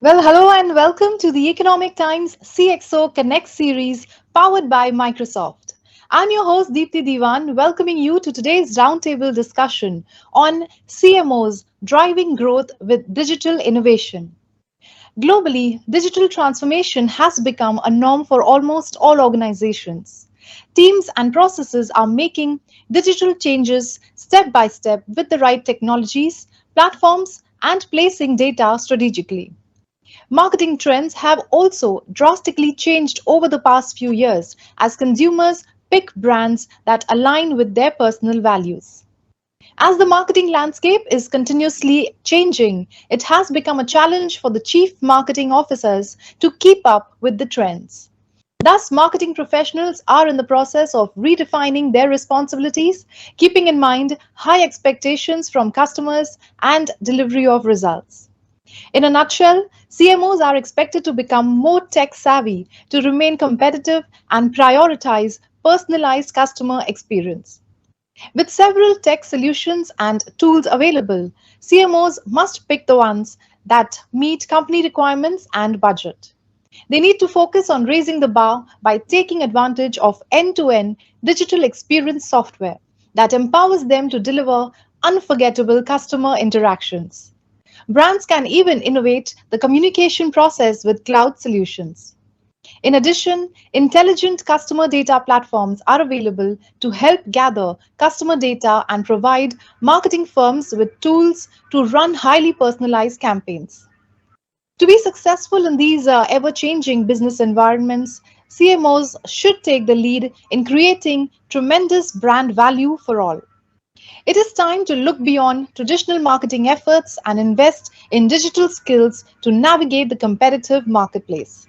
Well, hello and welcome to the Economic Times CXO Connect series powered by Microsoft. I'm your host Deepthi Diwan, welcoming you to today's roundtable discussion on CMOs driving growth with digital innovation. Globally, digital transformation has become a norm for almost all organizations. Teams and processes are making digital changes step by step with the right technologies, platforms, and placing data strategically. Marketing trends have also drastically changed over the past few years as consumers pick brands that align with their personal values. As the marketing landscape is continuously changing, it has become a challenge for the chief marketing officers to keep up with the trends. Thus, marketing professionals are in the process of redefining their responsibilities, keeping in mind high expectations from customers and delivery of results. In a nutshell, CMOs are expected to become more tech savvy to remain competitive and prioritize personalized customer experience. With several tech solutions and tools available, CMOs must pick the ones that meet company requirements and budget. They need to focus on raising the bar by taking advantage of end to end digital experience software that empowers them to deliver unforgettable customer interactions. Brands can even innovate the communication process with cloud solutions. In addition, intelligent customer data platforms are available to help gather customer data and provide marketing firms with tools to run highly personalized campaigns. To be successful in these ever changing business environments, CMOs should take the lead in creating tremendous brand value for all. It is time to look beyond traditional marketing efforts and invest in digital skills to navigate the competitive marketplace.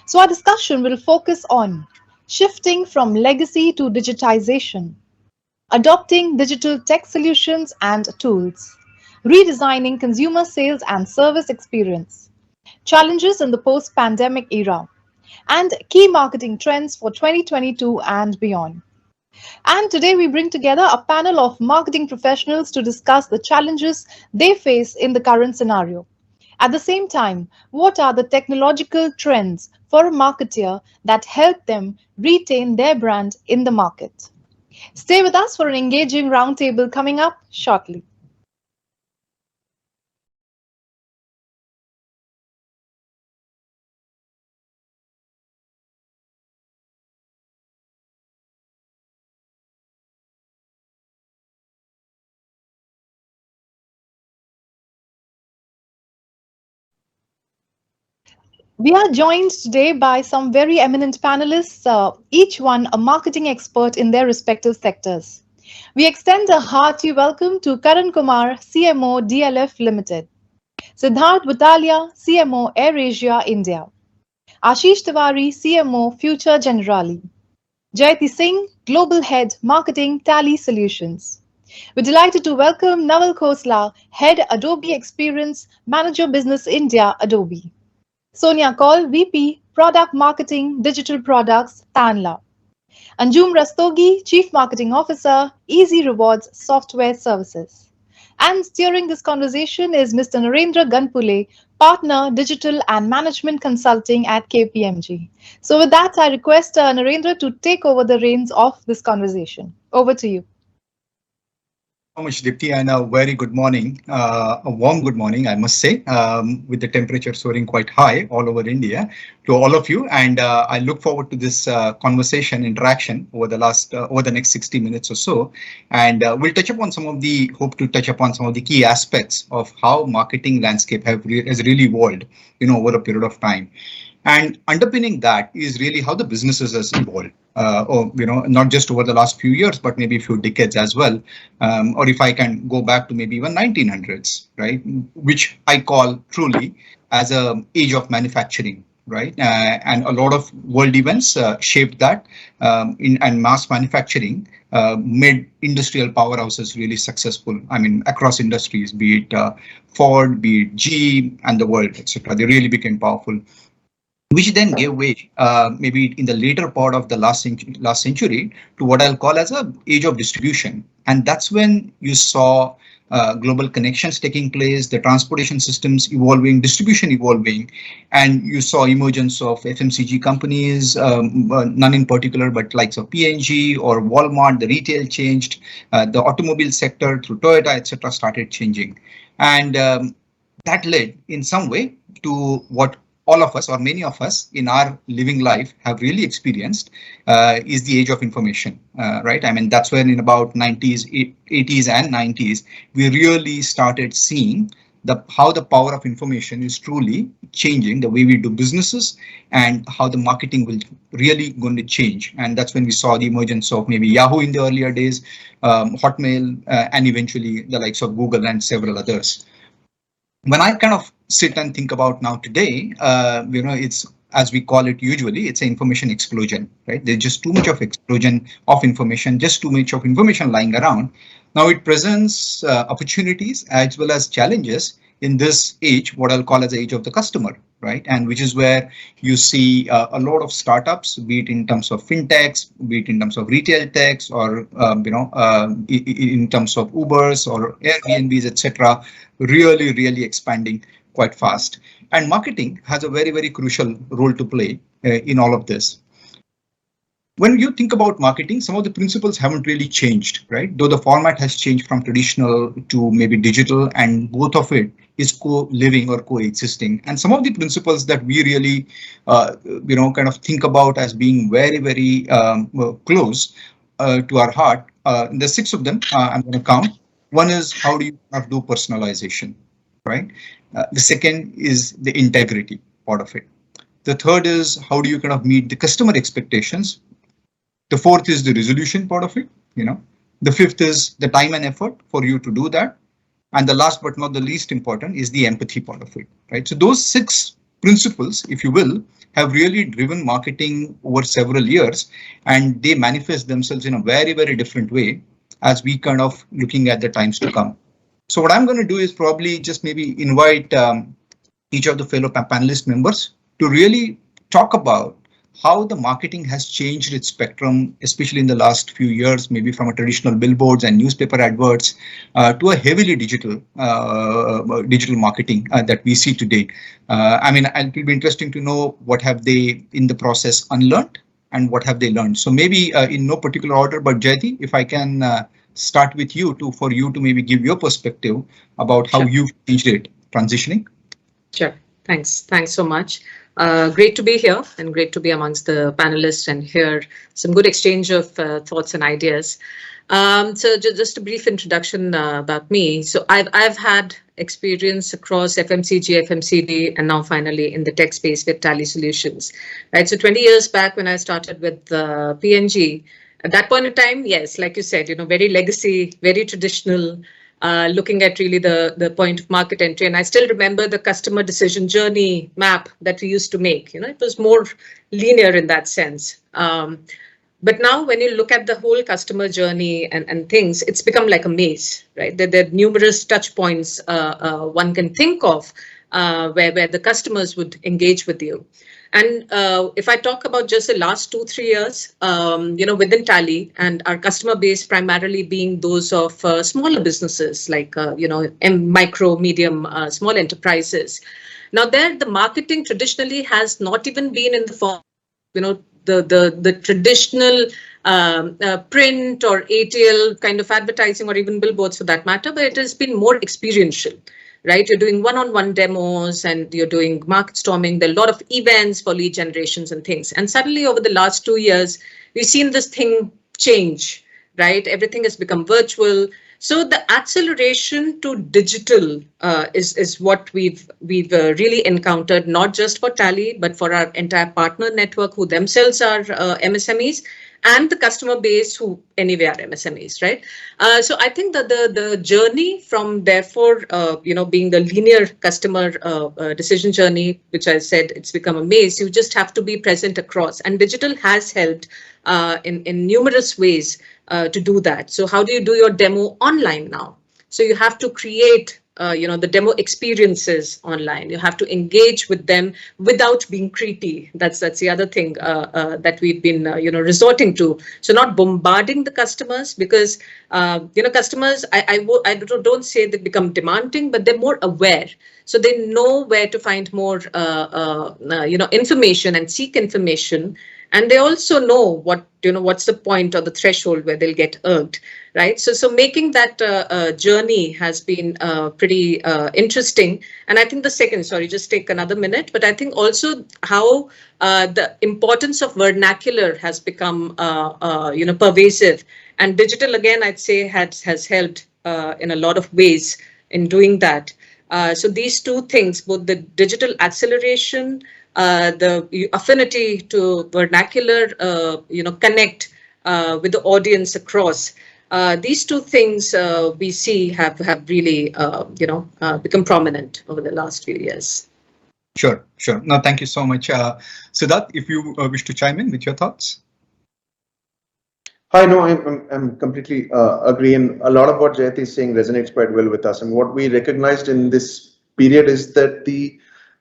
So, our discussion will focus on shifting from legacy to digitization, adopting digital tech solutions and tools, redesigning consumer sales and service experience, challenges in the post pandemic era, and key marketing trends for 2022 and beyond. And today we bring together a panel of marketing professionals to discuss the challenges they face in the current scenario. At the same time, what are the technological trends for a marketer that help them retain their brand in the market? Stay with us for an engaging roundtable coming up shortly. We are joined today by some very eminent panelists, each one a marketing expert in their respective sectors. We extend a hearty welcome to Karan Kumar, CMO DLF Limited, Siddharth Butalia, CMO AirAsia India, Ashish Tiwari, CMO Future Generali, Jayati Singh, Global Head Marketing Tally Solutions. We're delighted to welcome Naval Khosla, Head Adobe Experience Manager Business India Adobe. Sonia Kaul, VP, Product Marketing, Digital Products, Tanla. Anjum Rastogi, Chief Marketing Officer, Easy Rewards Software Services. And steering this conversation is Mr. Narendra Ganpule, Partner, Digital and Management Consulting at KPMG. So with that, I request Narendra to take over the reins of this conversation. Over to you. So much, Dipti, and a very good morning, a warm good morning, I must say, with the temperature soaring quite high all over India, to all of you. And I look forward to this conversation interaction over the next 60 minutes or so. And hope to touch upon some of the key aspects of how marketing landscape has really evolved, over a period of time. And underpinning that is really how the businesses has evolved, not just over the last few years, but maybe a few decades as well. Or if I can go back to maybe even 1900s, right, which I call truly as a age of manufacturing, right? And a lot of world events shaped that, and mass manufacturing made industrial powerhouses really successful. I mean, across industries, be it Ford, be it GE, and the world, etc. They really became powerful. which then gave way, maybe in the later part of the last century, to what I'll call as a age of distribution. And that's when you saw global connections taking place, the transportation systems evolving, distribution evolving, and you saw emergence of FMCG companies, none in particular, but likes of P&G or Walmart. The retail changed, the automobile sector through Toyota, etc., started changing, and that led in some way to what all of us or many of us in our living life have really experienced, is the age of information, right? I mean, that's when in about 90s, 80s and 90s, we really started seeing how the power of information is truly changing the way we do businesses and how the marketing will really going to change. And that's when we saw the emergence of maybe Yahoo in the earlier days, Hotmail, and eventually the likes of Google and several others. When I kind of sit and think about now today, it's, as we call it usually, it's an information explosion, right? There's just too much of explosion of information, just too much of information lying around. Now it presents opportunities as well as challenges in this age, what I'll call as the age of the customer, right? And which is where you see a lot of startups, be it in terms of fintechs, be it in terms of retail techs, or in terms of Ubers or Airbnbs, etc., really expanding quite fast. And marketing has a very crucial role to play in all of this. When you think about marketing, some of the principles haven't really changed, right? Though the format has changed from traditional to maybe digital, and both of it is co-living or coexisting. And some of the principles that we really, kind of think about as being very close to our heart, the six of them I'm going to count. One is, how do you do personalization, right? The second is the integrity part of it. The third is, how do you kind of meet the customer expectations? The fourth is the resolution part of it. The fifth is the time and effort for you to do that. And the last but not the least important is the empathy part of it, right? So those six principles, if you will, have really driven marketing over several years, and they manifest themselves in a very different way as we kind of looking at the times to come. So what I'm going to do is probably just maybe invite each of the fellow panelist members to really talk about how the marketing has changed its spectrum, especially in the last few years, maybe from a traditional billboards and newspaper adverts to a heavily digital marketing that we see today. I mean, it will be interesting to know what have they in the process unlearned and what have they learned. So maybe in no particular order, but Jayati, if I can start with you for you to maybe give your perspective about how you've changed it transitioning. Sure. Thanks so much. Great to be here and great to be amongst the panelists and hear some good exchange of thoughts and ideas. So just a brief introduction about me. So I've had experience across FMCG, FMCD, and now finally in the tech space with Tally Solutions. Right. So 20 years back when I started with P&G, at that point in time, yes, like you said, very legacy, very traditional. Looking at really the point of market entry. And I still remember the customer decision journey map that we used to make. It was more linear in that sense. But now when you look at the whole customer journey and things, it's become like a maze, right? There are numerous touch points one can think of where the customers would engage with you. And if I talk about just the last 2-3 years, within Tally and our customer base primarily being those of smaller businesses like, micro, medium, small enterprises. Now there, the marketing traditionally has not even been in the form, the traditional print or ATL kind of advertising or even billboards for that matter, but it has been more experiential. Right, you're doing one-on-one demos and you're doing market storming. There are a lot of events for lead generations and things. And suddenly over the last 2 years, we've seen this thing change, right? Everything has become virtual. So the acceleration to digital is what we've really encountered, not just for Tally, but for our entire partner network who themselves are MSMEs. And the customer base who anyway are MSMEs, right? So I think that the journey from therefore, being the linear customer decision journey, which I said it's become a maze, you just have to be present across. And digital has helped in numerous ways to do that. So how do you do your demo online now? So you have to create the demo experiences online. You have to engage with them without being creepy. That's the other thing that we've been resorting to. So not bombarding the customers, because customers, I don't say they become demanding, but they're more aware. So they know where to find more information and seek information, and they also know what's the point or the threshold where they'll get irked, right? So making that journey has been pretty interesting. And I think the second, sorry, just take another minute, but I think also how the importance of vernacular has become pervasive, and digital, again, I'd say has helped in a lot of ways in doing that. So these two things, both the digital acceleration, the affinity to vernacular, connect with the audience across. These two things we see have really, become prominent over the last few years. Sure, sure. No, thank you so much. Siddharth, if you wish to chime in with your thoughts. Hi, no, I'm completely agree, and a lot of what Jayati is saying resonates quite well with us. And what we recognized in this period is that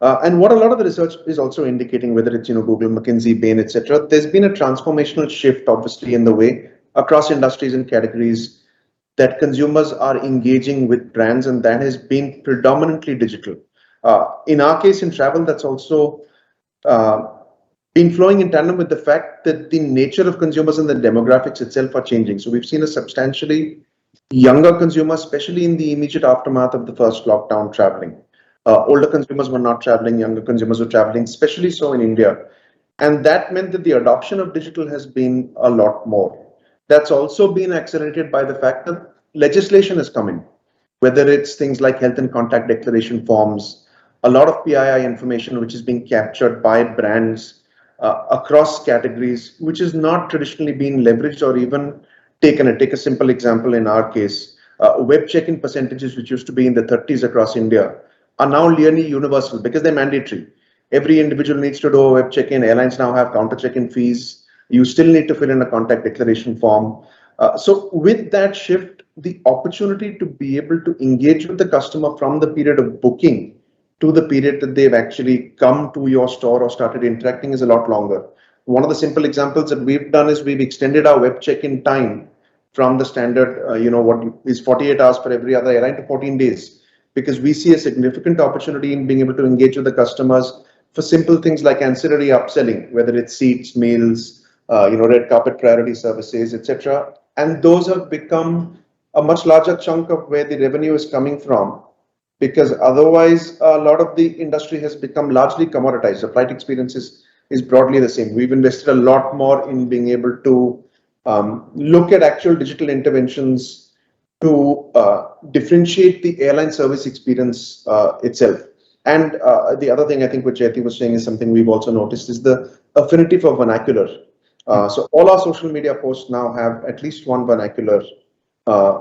and what a lot of the research is also indicating, whether it's Google, McKinsey, Bain, etc., there's been a transformational shift, obviously, in the way across industries and categories that consumers are engaging with brands, and that has been predominantly digital. In our case, in travel, that's also been flowing in tandem with the fact that the nature of consumers and the demographics itself are changing. So we've seen a substantially younger consumer, especially in the immediate aftermath of the first lockdown, traveling. Older consumers were not traveling, younger consumers were traveling, especially so in India. And that meant that the adoption of digital has been a lot more. That's also been accelerated by the fact that legislation is coming, whether it's things like health and contact declaration forms, a lot of PII information which is being captured by brands across categories, which is not traditionally being leveraged or even taken. Take a simple example in our case, web check-in percentages, which used to be in the 30s across India, are now nearly universal because they're mandatory. Every individual needs to do a web check-in. Airlines now have counter check-in fees. You still need to fill in a contact declaration form. So with that shift, the opportunity to be able to engage with the customer from the period of booking to the period that they've actually come to your store or started interacting is a lot longer. One of the simple examples that we've done is we've extended our web check-in time from the standard, what is 48 hours for every other airline to 14 days, because we see a significant opportunity in being able to engage with the customers for simple things like ancillary upselling, whether it's seats, meals, red carpet priority services, etc. And those have become a much larger chunk of where the revenue is coming from, because otherwise a lot of the industry has become largely commoditized. The flight experience is broadly the same. We've invested a lot more in being able to look at actual digital interventions to differentiate the airline service experience itself. And the other thing I think what Jayati was saying is something we've also noticed is the affinity for vernacular. So all our social media posts now have at least one vernacular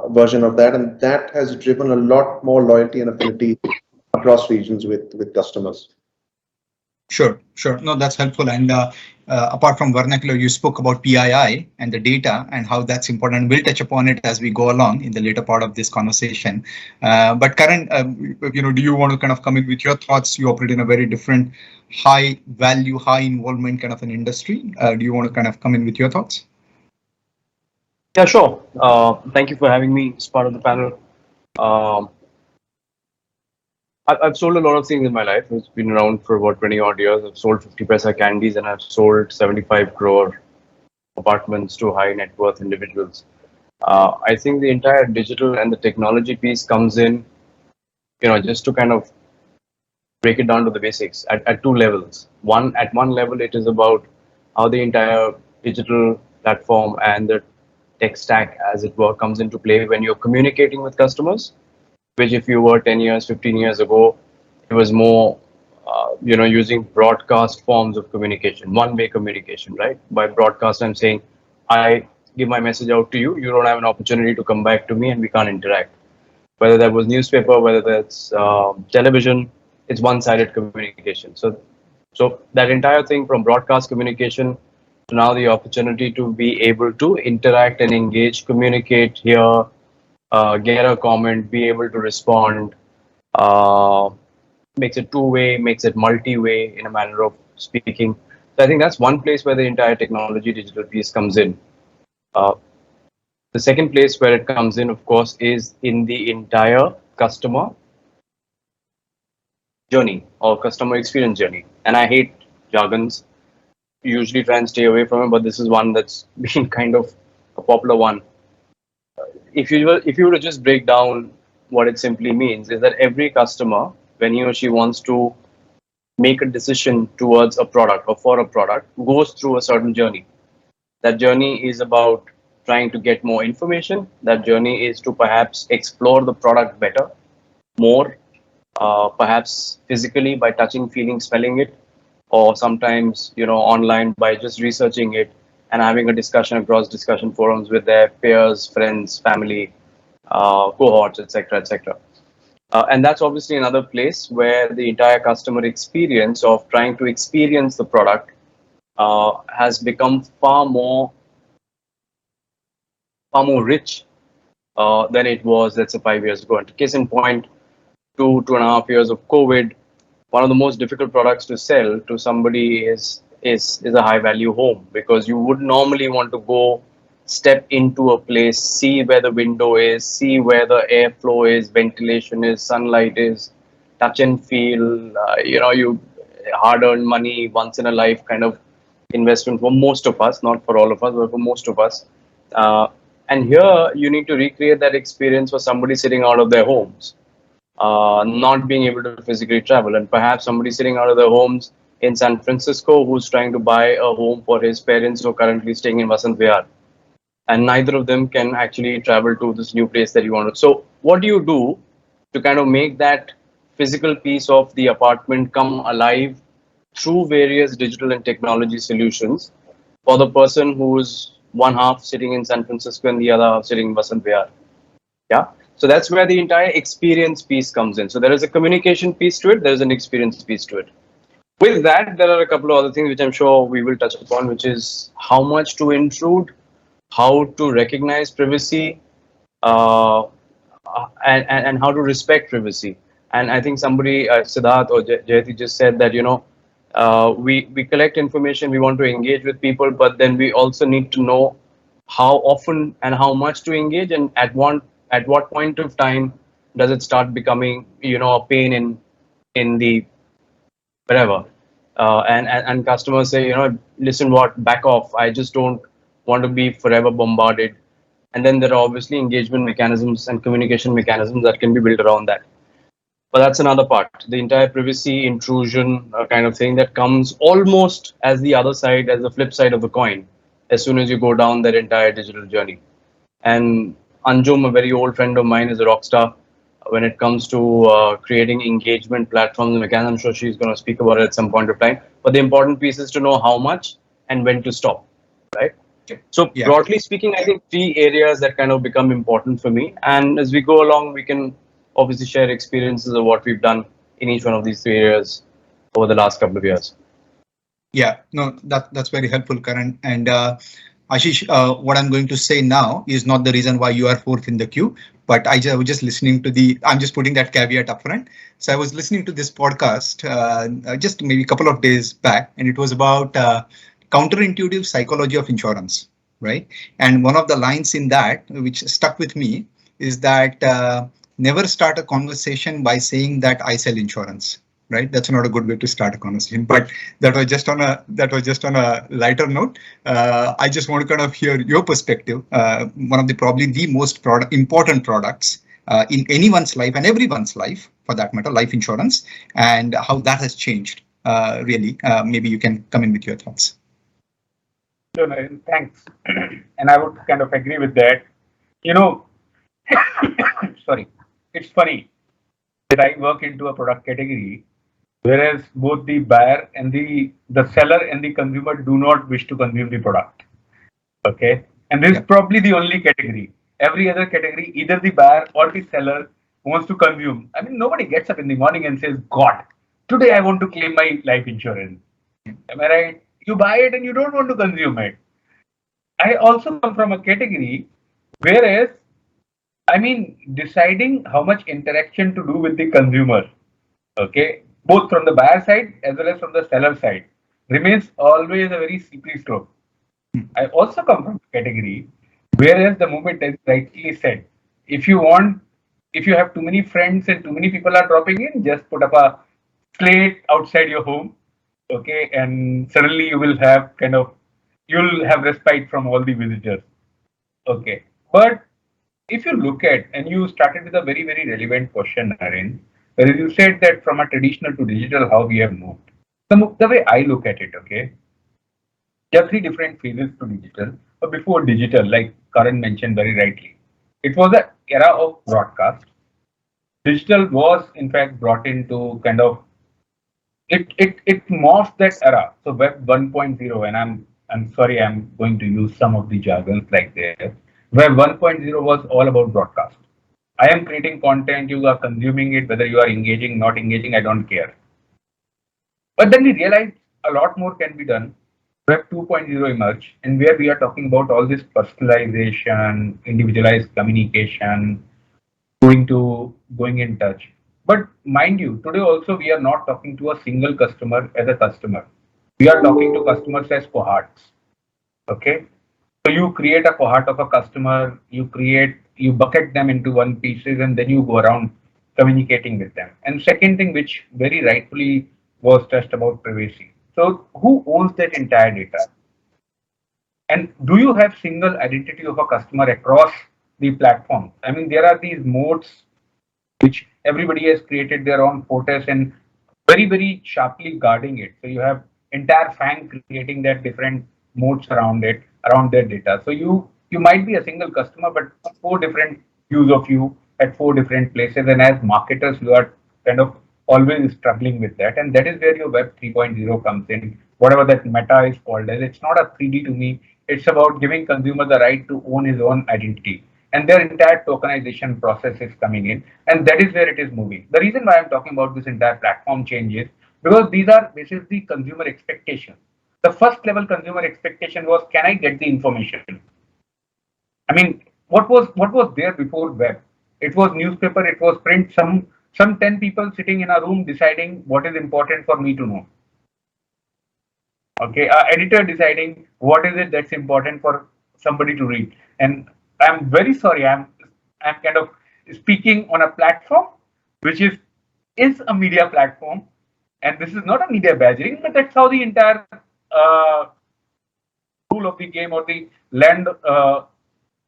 version of that, and that has driven a lot more loyalty and affinity across regions with customers. Sure, sure. No, that's helpful. And apart from vernacular, you spoke about PII and the data and how that's important. We'll touch upon it as we go along in the later part of this conversation. But Karan, do you want to kind of come in with your thoughts? You operate in a very different, high value, high involvement kind of an industry. Do you want to kind of come in with your thoughts? Yeah, sure. Thank you for having me as part of the panel. I've sold a lot of things in my life. It's been around for about 20 odd years. I've sold 50 paisa candies and I've sold 75 crore apartments to high net worth individuals. I think the entire digital and the technology piece comes in, just to kind of break it down to the basics at two levels. At one level, it is about how the entire digital platform and the tech stack, as it were, comes into play when you're communicating with customers, which if you were 10 years, 15 years ago, it was more, using broadcast forms of communication, one-way communication, right? By broadcast, I'm saying, I give my message out to you, you don't have an opportunity to come back to me and we can't interact. Whether that was newspaper, whether that's television, it's one-sided communication. So that entire thing from broadcast communication to now the opportunity to be able to interact and engage, communicate, hear, get a comment, be able to respond, uh, makes it two-way, makes it multi-way in a manner of speaking. So I think that's one place where the entire technology digital piece comes in. Uh, the second place where it comes in, of course, is in the entire customer journey or customer experience journey. And I hate jargons. Usually try and stay away from it, but this is one that's been kind of a popular one. If you were to just break down what it simply means is that every customer, when he or she wants to make a decision towards a product or for a product, goes through a certain journey. That journey is about trying to get more information. That journey is to perhaps explore the product better, more, perhaps physically by touching, feeling, smelling it, or sometimes online by just researching it and having a discussion across discussion forums with their peers, friends, family, cohorts, etc., etc. And that's obviously another place where the entire customer experience of trying to experience the product has become far more rich than it was, let's say, 5 years ago. And case in point, 2.5 years of COVID, one of the most difficult products to sell to somebody is a high value home, because you would normally want to go step into a place, see where the window is, see where the airflow is, ventilation is, sunlight is, touch and feel. You hard earned money, once in a life kind of investment for most of us, not for all of us, but for most of us. Uh, and here you need to recreate that experience for somebody sitting out of their homes, not being able to physically travel, and perhaps somebody sitting out of their homes in San Francisco who's trying to buy a home for his parents who are currently staying in Vasant Vihar, and neither of them can actually travel to this new place that you want to. So, what do you do to kind of make that physical piece of the apartment come alive through various digital and technology solutions for the person who's one half sitting in San Francisco and the other half sitting in Vasant Vihar? Yeah. So that's where the entire experience piece comes in. So there is a communication piece to it, there is an experience piece to it. With that, there are a couple of other things which I'm sure we will touch upon, which is how much to intrude, how to recognize privacy, uh, and how to respect privacy. And I think somebody, Siddharth or Jayati, just said that we collect information, we want to engage with people, but then we also need to know how often and how much to engage, and at what point of time does it start becoming a pain in the whatever. And customers say, listen, what, back off, I just don't want to be forever bombarded. And then there are obviously engagement mechanisms and communication mechanisms that can be built around that. But that's another part, the entire privacy intrusion kind of thing that comes almost as the other side, as the flip side of the coin, as soon as you go down that entire digital journey. And Anjum, a very old friend of mine, is a rock star when it comes to creating engagement platforms and mechanisms. I'm sure she's going to speak about it at some point of time. But the important piece is to know how much and when to stop, right? So Yeah. broadly speaking, I think three areas that kind of become important for me. And as we go along, we can obviously share experiences of what we've done in each one of these three areas over the last couple of years. Yeah, no, that's very helpful, Karan. And Ashish, what I'm going to say now is not the reason why you are fourth in the queue, but I was just listening to I'm just putting that caveat up front. So I was listening to this podcast just maybe a couple of days back, and it was about counterintuitive psychology of insurance, right? And one of the lines in that, which stuck with me, is that never start a conversation by saying that I sell insurance. Right, that's not a good way to start a conversation. But that was just on a lighter note. I just want to kind of hear your perspective. One of the probably the most important products in anyone's life and everyone's life, for that matter, life insurance, and how that has changed. Really, maybe you can come in with your thoughts. So, thanks. And I would kind of agree with that. You know, sorry, it's funny that I work into a product category, whereas both the buyer and the seller and the consumer do not wish to consume the product. Okay, and this is probably the only category. Every other category, either the buyer or the seller wants to consume. I mean, nobody gets up in the morning and says, "God, today I want to claim my life insurance." Am I right? You buy it and you don't want to consume it. I also come from a category whereas I mean, deciding how much interaction to do with the consumer, okay, both from the buyer side as well as from the seller side, remains always a very slippery slope. I also come from a category, whereas the moment, as rightly said, if you want, if you have too many friends and too many people are dropping in, just put up a slate outside your home, okay, and suddenly you will have you'll have respite from all the visitors, okay. But if you look at, and you started with a very, very relevant question, Naren, where you said that from a traditional to digital, how we have moved. The way I look at it, okay, there are three different phases to digital. But before digital, like Karan mentioned very rightly, it was an era of broadcast. Digital was in fact brought into it morphed that era. So Web 1.0, and I'm sorry, I'm going to use some of the jargons like there. Web 1.0 was all about broadcast. I am creating content, you are consuming it, whether you are engaging, not engaging, I don't care. But then we realized a lot more can be done. Web 2.0 emerged, and where we are talking about all this personalization, individualized communication, going in touch. But mind you, today also we are not talking to a single customer as a customer. We are talking to customers as cohorts. Okay. So you create a cohort of a customer, you bucket them into one pieces, and then you go around communicating with them. And second thing, which very rightfully was touched about privacy. So who owns that entire data? And do you have single identity of a customer across the platform? I mean, there are these modes which everybody has created their own fortress and very, very sharply guarding it. So you have entire FANG creating that different modes around it, around their data. So you might be a single customer, but four different views of you at four different places. And as marketers, you are kind of always struggling with that. And that is where your Web 3.0 comes in, whatever that meta is called as. It's not a 3D to me. It's about giving consumer the right to own his own identity. And their entire tokenization process is coming in. And that is where it is moving. The reason why I'm talking about this entire platform change is because these are basically consumer expectations. The first level consumer expectation was, can I get the information? I mean, what was there before web? It was newspaper, it was print, some 10 people sitting in a room deciding what is important for me to know. Okay, editor deciding what is it that's important for somebody to read. And I'm very sorry, I'm kind of speaking on a platform which is a media platform, and this is not a media badgering, but that's how the entire rule of the game or the land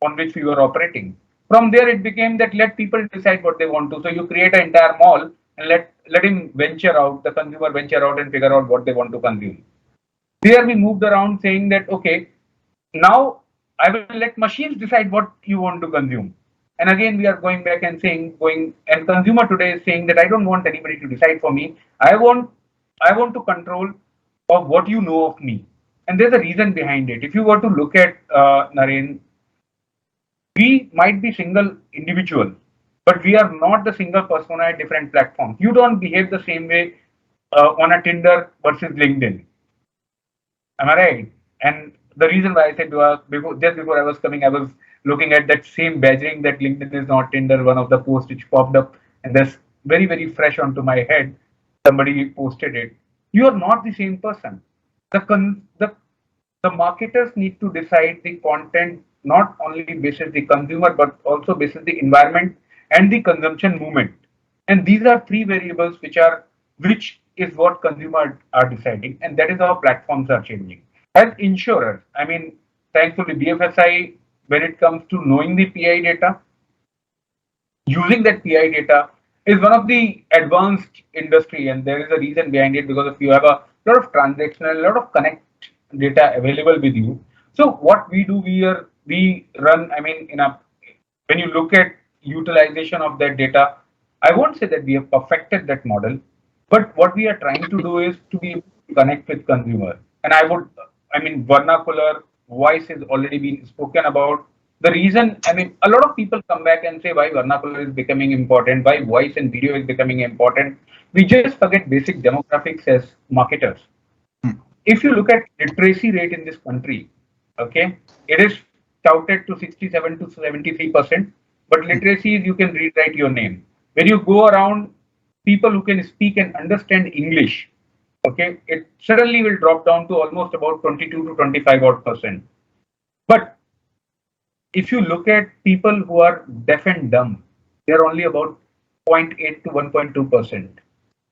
on which we were operating. From there, it became that let people decide what they want to. So you create an entire mall and let him venture out, the consumer venture out and figure out what they want to consume. There we moved around saying that, okay, now I will let machines decide what you want to consume. And again, we are going back and and consumer today is saying that I don't want anybody to decide for me. I want to control of what you know of me. And there's a reason behind it. If you were to look at Naren, we might be single individual, but we are not the single persona at different platforms. You don't behave the same way on a Tinder versus LinkedIn. Am I right? And the reason why I said just before I was coming, I was looking at that same badgering that LinkedIn is not Tinder, one of the posts which popped up, and that's very, very fresh onto my head. Somebody posted it. You are not the same person. The marketers need to decide the content not only basis the consumer but also basis the environment and the consumption movement. And these are three variables which is what consumers are deciding, and that is how platforms are changing. As insurers, I mean, thankfully BFSI, when it comes to knowing the PI data, using that PI data is one of the advanced industry, and there is a reason behind it because if you have a lot of transactional, a lot of connect data available with you. So what we do, we run. I mean, when you look at utilization of that data, I won't say that we have perfected that model, but what we are trying to do is to be able to connect with consumer. And I mean, vernacular voice has already been spoken about. The reason, I mean, a lot of people come back and say why vernacular is becoming important, why voice and video is becoming important. We just forget basic demographics as marketers. If you look at literacy rate in this country, okay, it is touted to 67 to 73%. but literacy is you can rewrite your name. When you go around people who can speak and understand English, okay, it suddenly will drop down to almost about 22 to 25 odd percent. But if you look at people who are deaf and dumb, they're only about zero point 0.8 to 1.2%,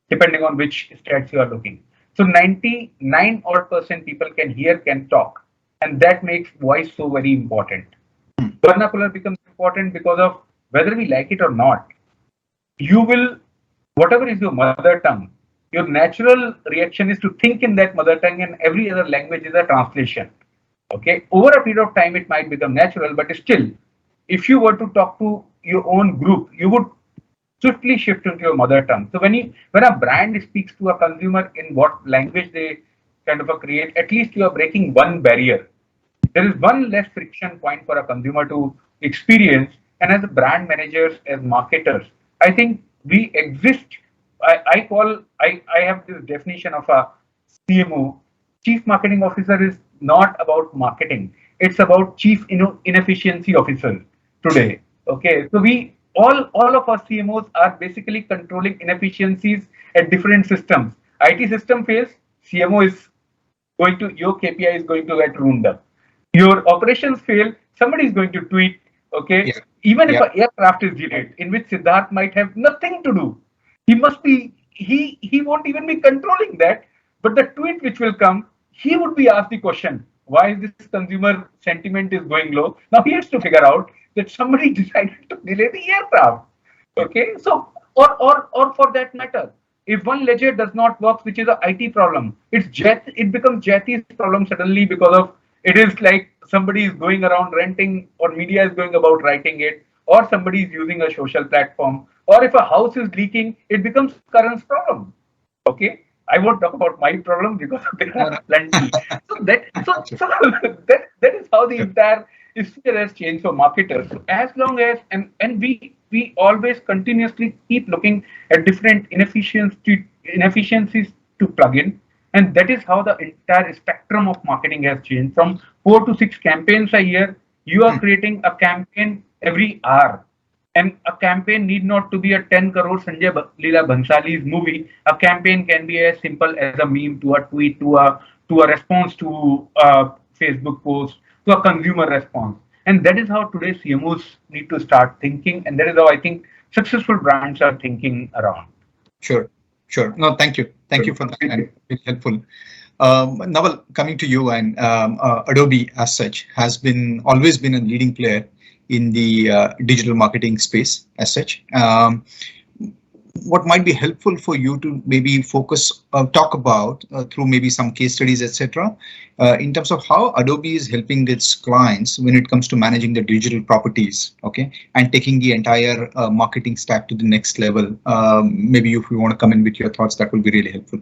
depending on which stats you are looking. So 99 odd percent people can hear, can talk, and that makes voice so very important. Vernacular becomes important because of whether we like it or not. You will, whatever is your mother tongue, your natural reaction is to think in that mother tongue, and every other language is a translation. Okay, over a period of time, it might become natural, but still, if you were to talk to your own group, you would swiftly shift into your mother tongue. So when a brand speaks to a consumer in what language they kind of create, at least you are breaking one barrier. There is one less friction point for a consumer to experience. And as brand managers, as marketers, I think we exist. I have this definition of a CMO. Chief Marketing Officer is not about marketing. It's about Chief Inefficiency Officer today. Okay, so we all of our CMOs are basically controlling inefficiencies at different systems. IT system fails, CMO is going to your KPI is going to get ruined up. Your operations fail, somebody is going to tweet. Okay, Yeah. even if Yeah. an aircraft is delayed, in which Siddharth might have nothing to do, he must be he won't even be controlling that. But the tweet which will come, he would be asked the question: why is this consumer sentiment is going low? Now he has to figure out that somebody decided to delay the aircraft. Okay, so or for that matter, if one ledger does not work, which is a IT problem, it becomes Jati's problem suddenly because of it is like somebody is going around renting or media is going about writing it, or somebody is using a social platform, or if a house is leaking, it becomes Karan's problem. Okay, I won't talk about my problem because there No, are no. plenty. So that so, Sure. so that is how the Sure. entire sphere has changed for marketers. So as long as and we always continuously keep looking at different inefficiencies to plug in, and that is how the entire spectrum of marketing has changed. From 4 to 6 campaigns a year, you are Hmm. creating a campaign every hour. And a campaign need not to be a 10 crore Sanjay Leela Bhansali's movie. A campaign can be as simple as a meme to a tweet to a response to a Facebook post to a consumer response. And that is how today's CMOs need to start thinking. And that is how I think successful brands are thinking around. Sure. Sure. No, thank you. Thank you Good. for that, Thank and you. very helpful. Naval, coming to you, and Adobe as such has been always been a leading player in the digital marketing space as such. What might be helpful for you to maybe focus, talk about through maybe some case studies, etc., in terms of how Adobe is helping its clients when it comes to managing the digital properties, okay, and taking the entire marketing stack to the next level. Maybe if you want to come in with your thoughts, that will be really helpful.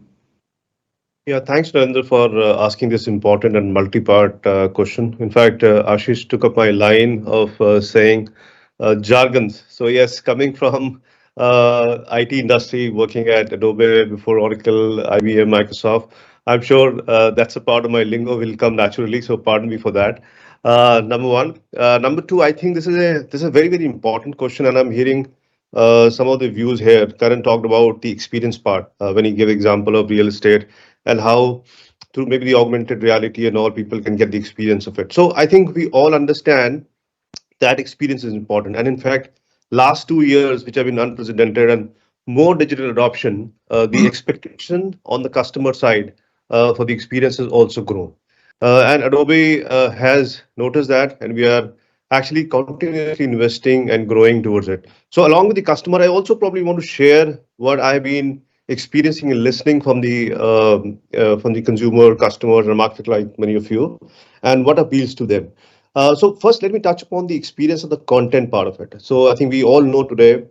Yeah, thanks, Narendra, for asking this important and multi-part question. In fact, Ashish took up my line of saying jargons. So yes, coming from IT industry, working at Adobe before Oracle, IBM, Microsoft, I'm sure that's a part of my lingo will come naturally. So pardon me for that. Number one. Number two, I think this is a very, very important question, and I'm hearing some of the views here. Karan talked about the experience part when he gave example of real estate and how through maybe the augmented reality and all people can get the experience of it. So I think we all understand that experience is important. And in fact, last 2 years, which have been unprecedented and more digital adoption, the expectation on the customer side for the experience has also grown. And Adobe has noticed that, and we are actually continuously investing and growing towards it. So along with the customer, I also probably want to share what I've been experiencing and listening from the consumer, customers, and market like many of you, and what appeals to them. So first, let me touch upon the experience of the content part of it. So I think we all know today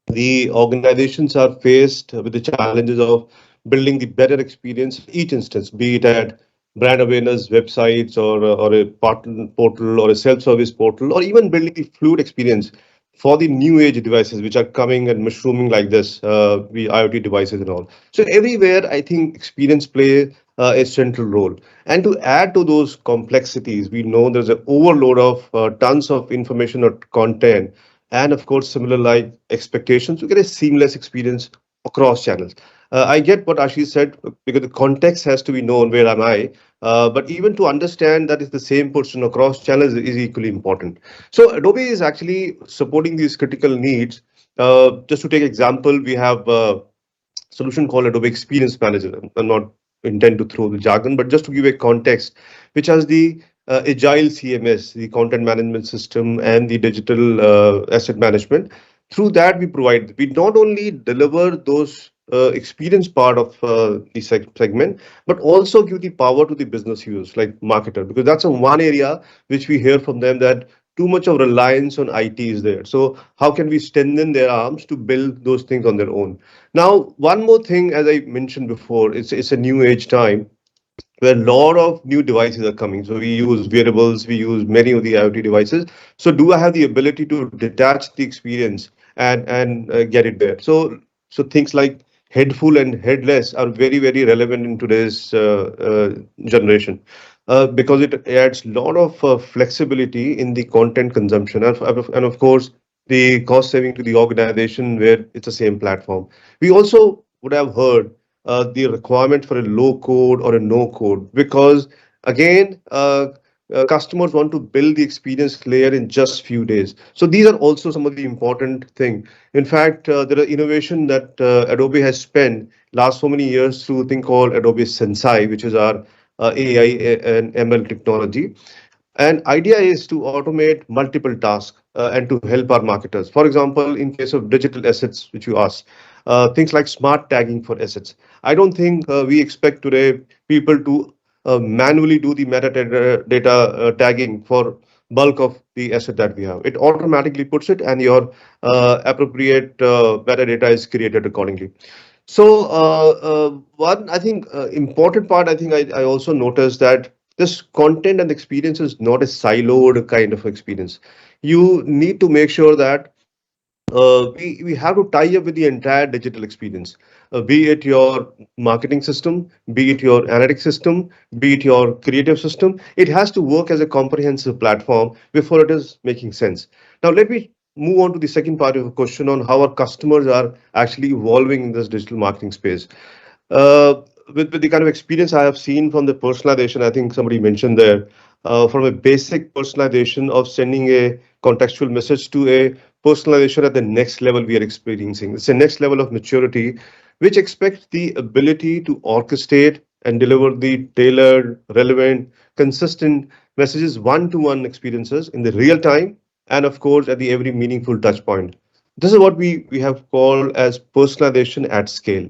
the organizations are faced with the challenges of building the better experience in each instance, be it at brand awareness websites or a partner portal or a self-service portal, or even building the fluid experience for the new age devices which are coming and mushrooming like this, the IoT devices and all. So everywhere, I think experience play a central role. And to add to those complexities, we know there's an overload of tons of information or content and of course similar like expectations to get a seamless experience across channels. I get what Ashish said because the context has to be known. Where am I? But even to understand that is the same person across channels is equally important. So Adobe is actually supporting these critical needs. Just to take example, we have solution called Adobe Experience Manager. I'm not intend to throw the jargon, but just to give a context, which has the agile CMS, the content management system, and the digital asset management. Through that, we not only deliver those experience part of the segment, but also give the power to the business users like marketer, because that's a one area which we hear from them that too much of reliance on IT is there. So how can we strengthen their arms to build those things on their own? Now, one more thing, as I mentioned before, it's a new age time where a lot of new devices are coming. So we use wearables, we use many of the IoT devices. So do I have the ability to detach the experience and get it there? So things like headful and headless are very relevant in today's generation. Because it adds a lot of flexibility in the content consumption and of course the cost saving to the organization where it's the same platform. We also would have heard the requirement for a low code or a no code because again customers want to build the experience layer in just few days. So these are also some of the important thing. In fact, there are innovation that Adobe has spent last so many years through a thing called Adobe Sensei, which is our AI and ML technology. And idea is to automate multiple tasks and to help our marketers. For example, in case of digital assets, which you asked, things like smart tagging for assets. I don't think we expect today people to manually do the metadata tagging for bulk of the asset that we have. It automatically puts it, and your appropriate metadata is created accordingly. So one, I think, important part, I think I also noticed that this content and experience is not a siloed kind of experience. You need to make sure that we have to tie up with the entire digital experience, be it your marketing system, be it your analytics system, be it your creative system. It has to work as a comprehensive platform before it is making sense. Now, let me move on to the second part of the question on how our customers are actually evolving in this digital marketing space. Uh, with the kind of experience I have seen from the personalization, I think somebody mentioned there, from a basic personalization of sending a contextual message to a personalization at the next level we are experiencing. It's a next level of maturity, which expects the ability to orchestrate and deliver the tailored, relevant, consistent messages, one-to-one experiences in the real time, and of course at the every meaningful touch point. This is what we have called as personalization at scale.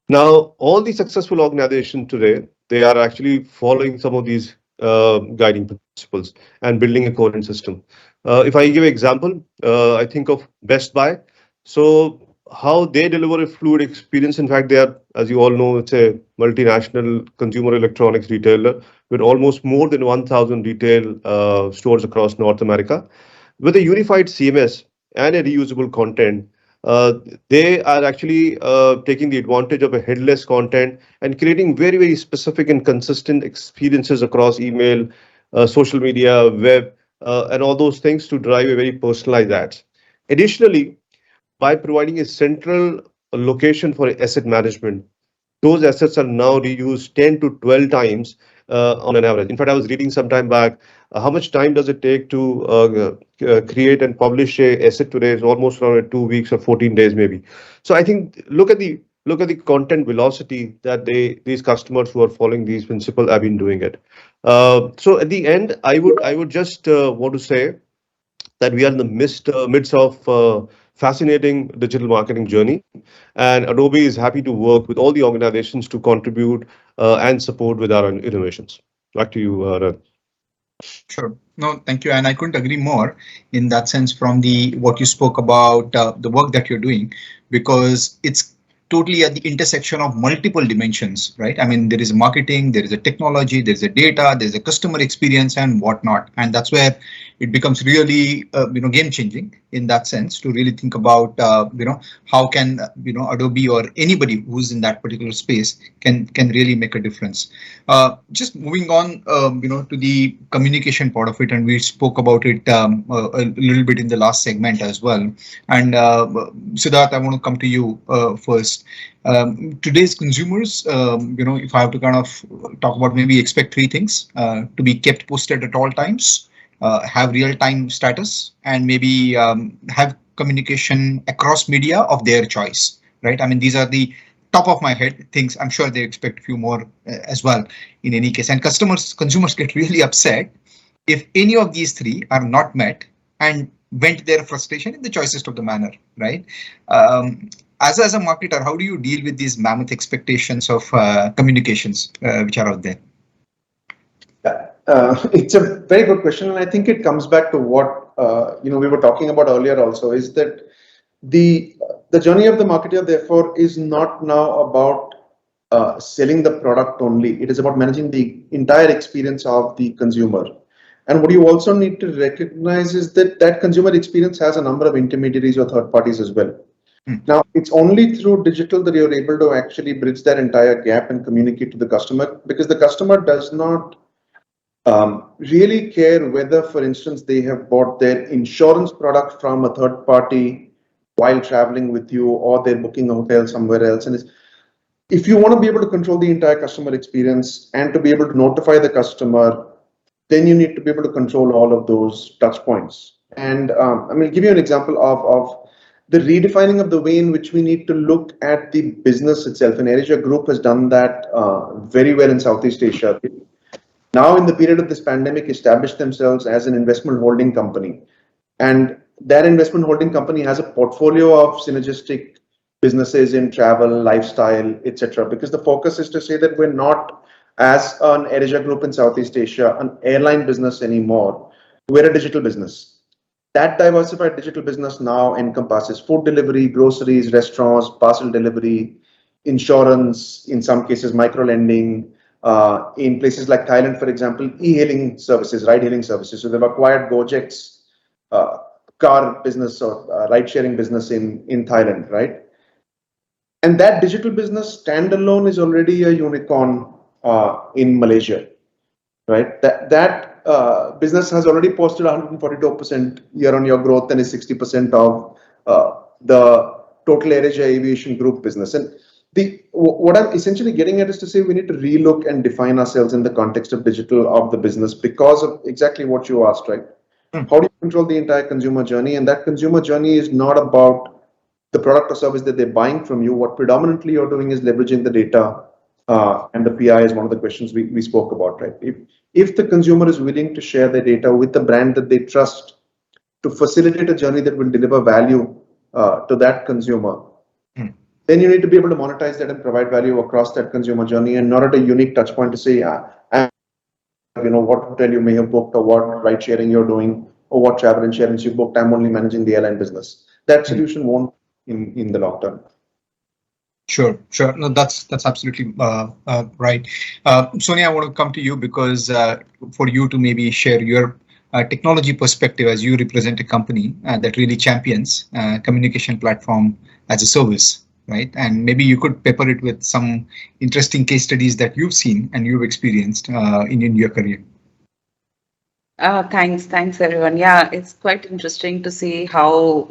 Now, all the successful organizations today, they are actually following some of these guiding principles and building a coherent system. If I give an example, I think of Best Buy. So how they deliver a fluid experience. In fact, they are, as you all know, it's a multinational consumer electronics retailer with almost more than 1,000 retail stores across North America. With a unified CMS and a reusable content, uh, they are actually taking the advantage of a headless content and creating very specific and consistent experiences across email, social media, web, and all those things to drive a very personalized ads. Additionally, by providing a central location for asset management, those assets are now reused 10 to 12 times on an average. In fact, I was reading some time back, how much time does it take to create and publish a asset today? Is almost around 2 weeks or 14 days maybe. So I think look at the content velocity that these customers who are following these principles have been doing it. So at the end, I would just want to say that we are in the midst of fascinating digital marketing journey, and Adobe is happy to work with all the organizations to contribute and support with our innovations. Back to you, Ran. Sure. No, thank you. And I couldn't agree more in that sense from the what you spoke about the work that you're doing, because it's totally at the intersection of multiple dimensions, right? I mean, there is marketing, there is a technology, there is a data, there's a customer experience and whatnot. And that's where it becomes really game changing in that sense to really think about how can Adobe or anybody who's in that particular space can really make a difference. Just moving on to the communication part of it, and we spoke about it a little bit in the last segment as well. And Siddharth, I want to come to you first. Today's consumers, if I have to kind of talk about, maybe expect three things: to be kept posted at all times, have real-time status, and maybe have communication across media of their choice, right? I mean, these are the top of my head things. I'm sure they expect a few more as well in any case. And consumers get really upset if any of these three are not met, and vent their frustration in the choicest of the manner, right? As a marketer, how do you deal with these mammoth expectations of communications which are out there? It's a very good question, and I think it comes back to what we were talking about earlier. Also, is that the journey of the marketer, therefore, is not now about selling the product only. It is about managing the entire experience of the consumer. And what you also need to recognize is that that consumer experience has a number of intermediaries or third parties as well. Now, it's only through digital that you're able to actually bridge that entire gap and communicate to the customer, because the customer does not really care whether, for instance, they have bought their insurance product from a third party while traveling with you, or they're booking a hotel somewhere else. And if you want to be able to control the entire customer experience and to be able to notify the customer, then you need to be able to control all of those touch points. And I'm going to give you an example of the redefining of the way in which we need to look at the business itself. And AirAsia Group has done that very well in Southeast Asia. Now, in the period of this pandemic, established themselves as an investment holding company. And that investment holding company has a portfolio of synergistic businesses in travel, lifestyle, etc. Because the focus is to say that we're not, as an AirAsia Group in Southeast Asia, an airline business anymore. We're a digital business. That diversified digital business now encompasses food delivery, groceries, restaurants, parcel delivery, insurance, in some cases micro lending, in places like Thailand, for example, e-hailing services, ride-hailing services. So they've acquired Gojek's car business or ride-sharing business in Thailand, right? And that digital business standalone is already a unicorn in Malaysia, right? That business has already posted 142% year-on-year growth and is 60% of the total AirAsia Aviation Group business. And what I'm essentially getting at is to say we need to relook and define ourselves in the context of digital of the business, because of exactly what you asked, right? How do you control the entire consumer journey? And that consumer journey is not about the product or service that they're buying from you. What predominantly you're doing is leveraging the data, and the PI is one of the questions we spoke about, right? If the consumer is willing to share their data with the brand that they trust to facilitate a journey that will deliver value to that consumer, then you need to be able to monetize that and provide value across that consumer journey, and not at a unique touch point to say, what hotel you may have booked, or what ride sharing you're doing, or what travel insurance you booked. I'm only managing the airline business. That solution won't in the long term. Sure. No, that's absolutely right. Sonia, I want to come to you, because for you to maybe share your technology perspective, as you represent a company that really champions communication platform as a service, right? And maybe you could pepper it with some interesting case studies that you've seen and you've experienced in your career. Thanks everyone. Yeah, it's quite interesting to see how,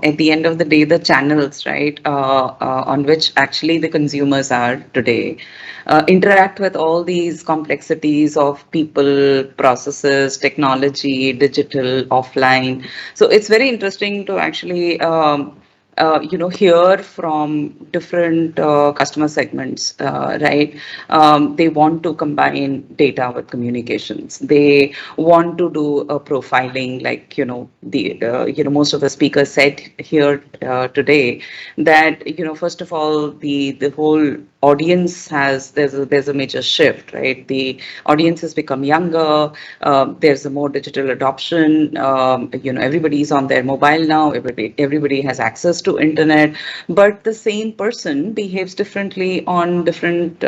at the end of the day, the channels, right, on which actually the consumers are today, interact with all these complexities of people, processes, technology, digital, offline. So it's very interesting to actually hear from different customer segments, right? They want to combine data with communications. They want to do a profiling, like, most of the speakers said here today that, first of all, the whole audience there's a major shift, right? The audience has become younger. There's a more digital adoption. Everybody's on their mobile now. Everybody has access to to internet, but the same person behaves differently on different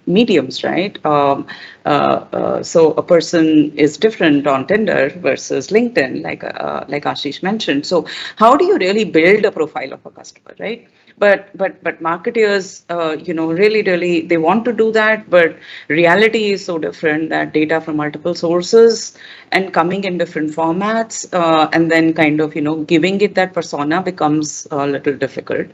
mediums, right? So a person is different on Tinder versus LinkedIn, like Ashish mentioned. So how do you really build a profile of a customer, right? But marketers, really they want to do that, but reality is so different that data from multiple sources and coming in different formats, and then kind of giving it that persona becomes a little difficult.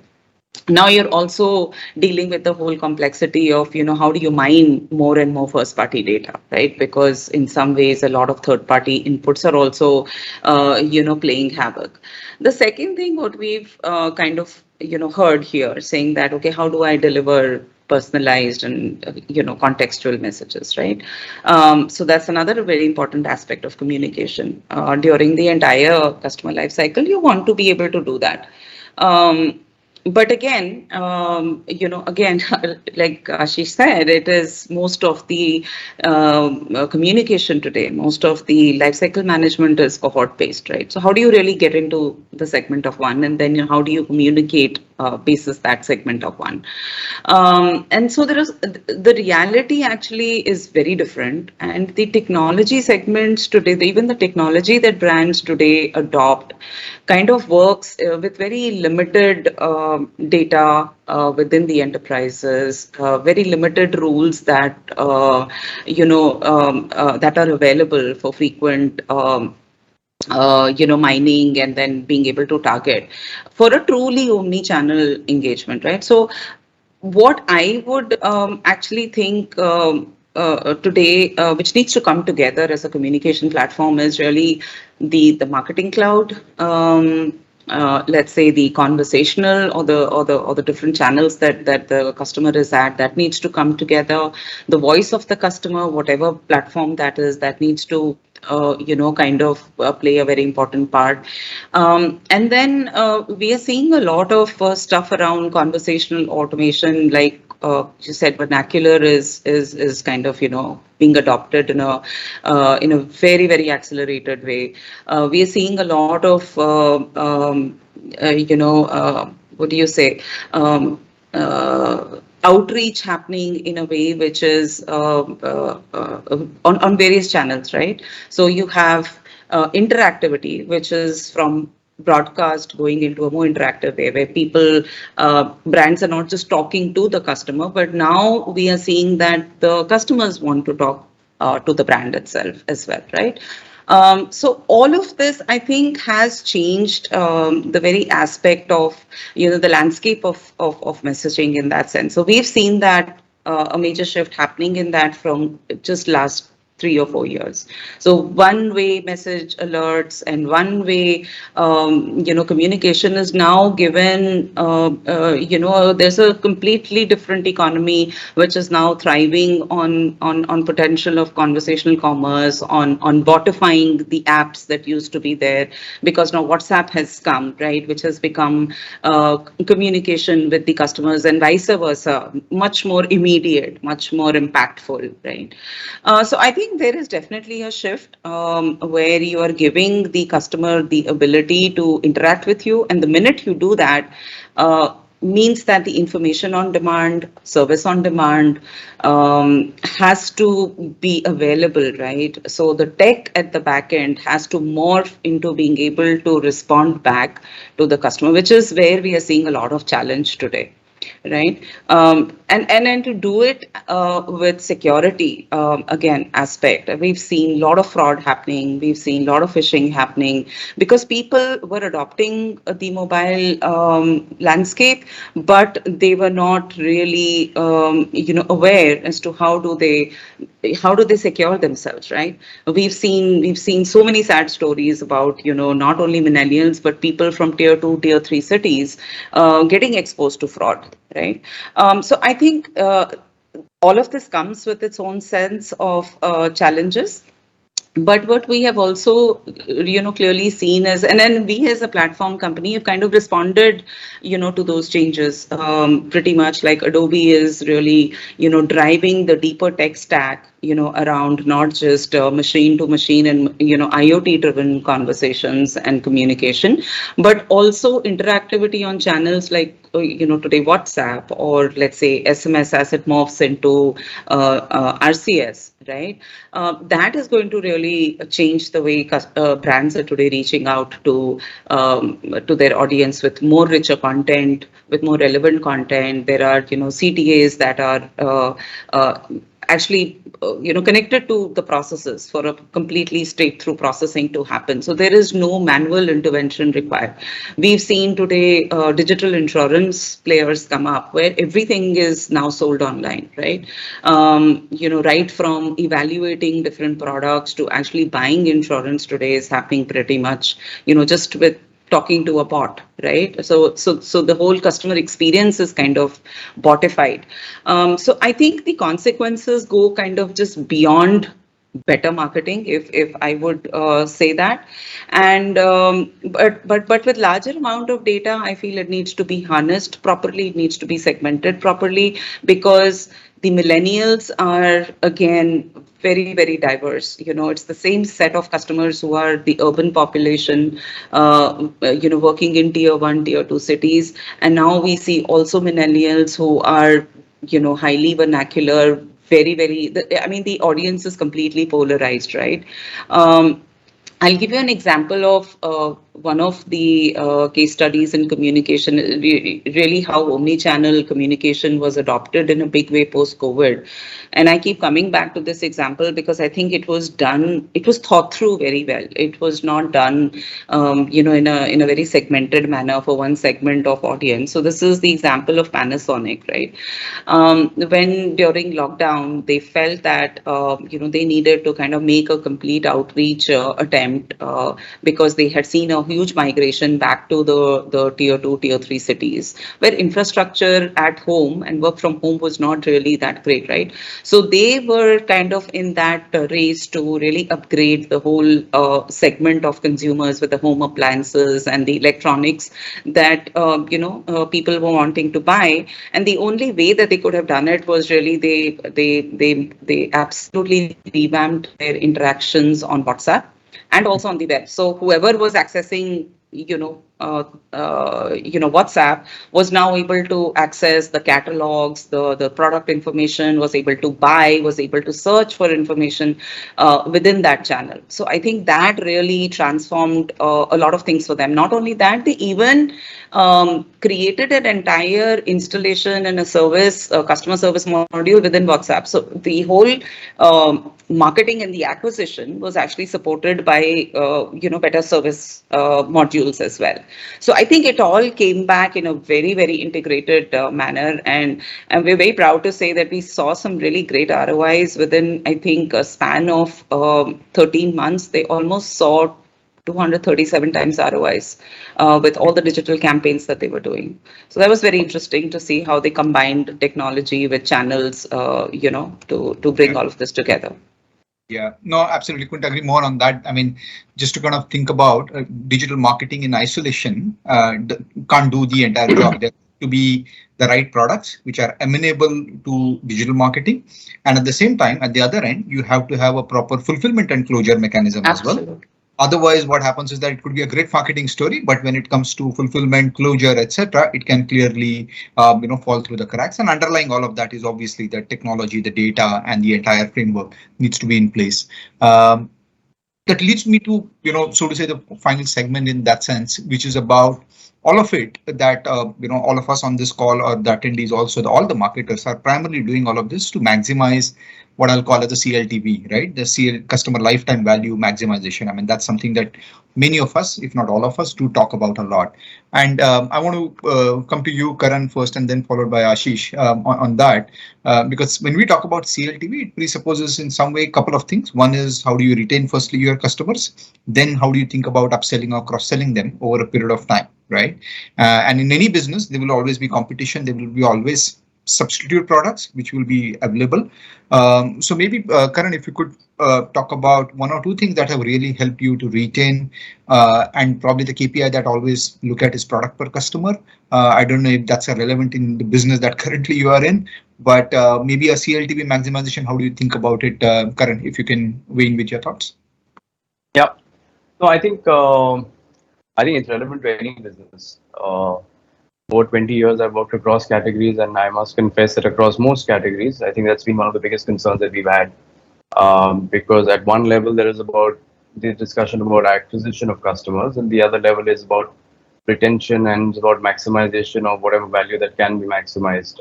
Now you're also dealing with the whole complexity of how do you mine more and more first party data, right? Because in some ways a lot of third party inputs are also playing havoc. The second thing what we've kind of heard here saying that, okay, how do I deliver personalized and contextual messages, right? So that's another very important aspect of communication during the entire customer life cycle. You want to be able to do that. But again, again, like Ashish said, it is most of the communication today, most of the lifecycle management is cohort based, right? So how do you really get into the segment of one, and then how do you communicate basis that segment of one? And so there is the reality actually is very different, and the technology segments today, even the technology that brands today adopt, kind of works with very limited data within the enterprises, very limited rules that that are available for frequent mining and then being able to target for a truly omni-channel engagement, right? So what I would actually think today, which needs to come together as a communication platform, is really the marketing cloud. Let's say the conversational or the different channels that the customer is at, that needs to come together. The voice of the customer, whatever platform that is, that needs to kind of play a very important part. And then we are seeing a lot of stuff around conversational automation, like you said, vernacular is kind of being adopted in a very, very accelerated way. We are seeing a lot of what do you say? Outreach happening in a way which is on various channels, right? So you have interactivity, which is from broadcast going into a more interactive way, where people, brands are not just talking to the customer, but now we are seeing that the customers want to talk to the brand itself as well, right? So all of this, I think, has changed the very aspect of the landscape of messaging in that sense. So we've seen that a major shift happening in that from just last 3 or 4 years. So one-way message alerts and one-way, communication is now given. There's a completely different economy which is now thriving on potential of conversational commerce, on botifying the apps that used to be there, because now WhatsApp has come, right, which has become communication with the customers, and vice versa, much more immediate, much more impactful, right? So I think there is definitely a shift where you are giving the customer the ability to interact with you, and the minute you do that, means that the information on demand, service on demand, has to be available, right? So the tech at the back end has to morph into being able to respond back to the customer, which is where we are seeing a lot of challenge today. Right, and to do it with security, again, aspect. We've seen a lot of fraud happening. We've seen a lot of phishing happening because people were adopting the mobile landscape, but they were not really, aware as to how do they secure themselves, right? We've seen so many sad stories about not only millennials but people from tier 2, tier 3 cities getting exposed to fraud, right? So I think all of this comes with its own sense of challenges. But what we have also, clearly seen is, and then we as a platform company have kind of responded, to those changes. Pretty much like Adobe is really, driving the deeper tech stack, around not just machine to machine and, IoT driven conversations and communication, but also interactivity on channels like, today WhatsApp, or let's say SMS as it morphs into RCS, right? That is going to really change the way brands are today reaching out to their audience with more richer content, with more relevant content. There are, CTAs that are actually connected to the processes for a completely straight through processing to happen. So there is no manual intervention required. We've seen today digital insurance players come up where everything is now sold online, right? Right from evaluating different products to actually buying insurance today is happening pretty much, just with talking to a bot, right? So the whole customer experience is kind of botified. So I think the consequences go kind of just beyond better marketing, if I would say that. And but with larger amount of data, I feel it needs to be harnessed properly, it needs to be segmented properly, because the millennials are again very diverse. It's the same set of customers who are the urban population, working in tier 1, tier 2 cities, and now we see also millennials who are highly vernacular, I mean, the audience is completely polarized, right? I'll give you an example of one of the case studies in communication, really how omni-channel communication was adopted in a big way post-COVID. And I keep coming back to this example because I think it was thought through very well. It was not done, in a very segmented manner for one segment of audience. So this is the example of Panasonic, right? When during lockdown, they felt that, they needed to kind of make a complete outreach attempt because they had seen a huge migration back to the tier 2, tier 3 cities where infrastructure at home and work from home was not really that great, right? So they were kind of in that race to really upgrade the whole segment of consumers with the home appliances and the electronics that people were wanting to buy. And the only way that they could have done it was really they absolutely revamped their interactions on WhatsApp and also on the web. So whoever was accessing, WhatsApp was now able to access the catalogs, the product information, was able to buy, was able to search for information within that channel. So I think that really transformed a lot of things for them. Not only that, they even created an entire installation and a service, customer service module within WhatsApp. So the whole marketing and the acquisition was actually supported by better service modules as well. So I think it all came back in a very integrated manner, and we're very proud to say that we saw some really great ROIs within, I think, a span of 13 months. They almost saw 237 times ROIs with all the digital campaigns that they were doing. So that was very interesting to see how they combined technology with channels, to bring all of this together. Yeah, no, absolutely. Couldn't agree more on that. I mean, just to kind of think about digital marketing in isolation, can't do the entire job. There have to be the right products which are amenable to digital marketing. And at the same time, at the other end, you have to have a proper fulfillment and closure mechanism Absolutely. as well. Otherwise, what happens is that it could be a great marketing story, but when it comes to fulfillment, closure, etc., it can clearly, fall through the cracks. And underlying all of that is obviously the technology, the data, and the entire framework needs to be in place. That leads me to, so to say, the final segment in that sense, which is about all of it that, all of us on this call, or the attendees also, all the marketers are primarily doing all of this to maximize what I'll call as the CLTV, right? The customer lifetime value maximization. I mean, that's something that many of us, if not all of us, do talk about a lot. And I want to come to you, Karan, first, and then followed by Ashish on that. Because when we talk about CLTV, it presupposes in some way a couple of things. One is, how do you retain firstly your customers? Then how do you think about upselling or cross-selling them over a period of time, right? And in any business, there will always be competition. There will be always substitute products which will be available. So maybe Karan, if you could talk about one or two things that have really helped you to retain, and probably the KPI that always look at is product per customer. I don't know if that's relevant in the business that currently you are in, but maybe a CLTV maximization. How do you think about it, Karan? If you can weigh in with your thoughts. Yeah. No, I think it's relevant to any business. Over 20 years, I've worked across categories, and I must confess that across most categories, I think that's been one of the biggest concerns that we've had. Because at one level, there is about the discussion about acquisition of customers, and the other level is about retention and it's about maximization of whatever value that can be maximized,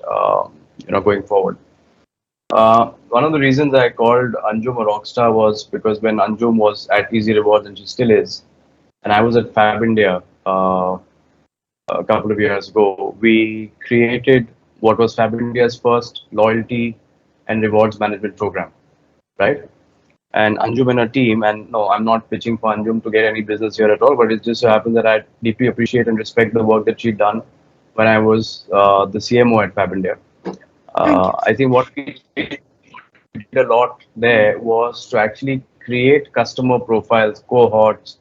going forward. One of the reasons I called Anjum a rockstar was because when Anjum was at Easy Rewards, and she still is, and I was at Fab India a couple of years ago, we created what was Fab India's first loyalty and rewards management program, right? And Anjum and her team, and no, I'm not pitching for Anjum to get any business here at all, but it just so happens that I deeply appreciate and respect the work that she'd done when I was the CMO at Fab India. I think what we did a lot there was to actually create customer profiles, cohorts,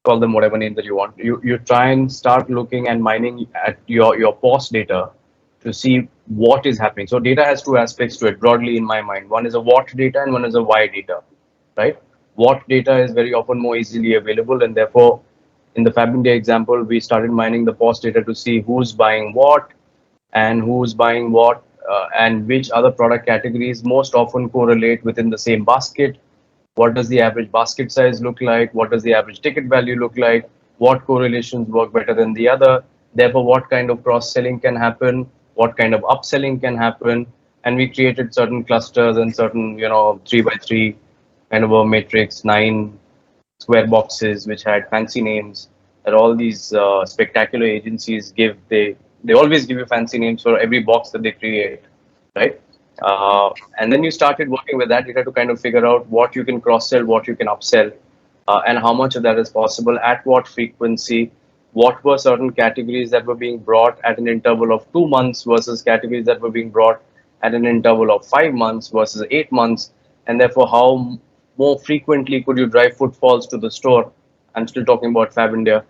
call them whatever name that you want. You try and start looking and mining at your POS data to see what is happening. So data has two aspects to it broadly in my mind. One is a what data and one is a why data, right? What data is very often more easily available, and therefore in the Fab India example, we started mining the POS data to see who's buying what and who's buying what, and which other product categories most often correlate within the same basket. What does the average basket size look like? What does the average ticket value look like? What correlations work better than the other? Therefore, what kind of cross-selling can happen? What kind of upselling can happen? And we created certain clusters and certain, 3 by 3 kind of a matrix, 9 square boxes, which had fancy names that all these spectacular agencies give. They always give you fancy names for every box that they create, right? And then you started working with that data to kind of figure out what you can cross sell, what you can upsell, and how much of that is possible, at what frequency, what were certain categories that were being brought at an interval of 2 months versus categories that were being brought at an interval of 5 months versus 8 months, and therefore how more frequently could you drive footfalls to the store. I'm still talking about Fab India,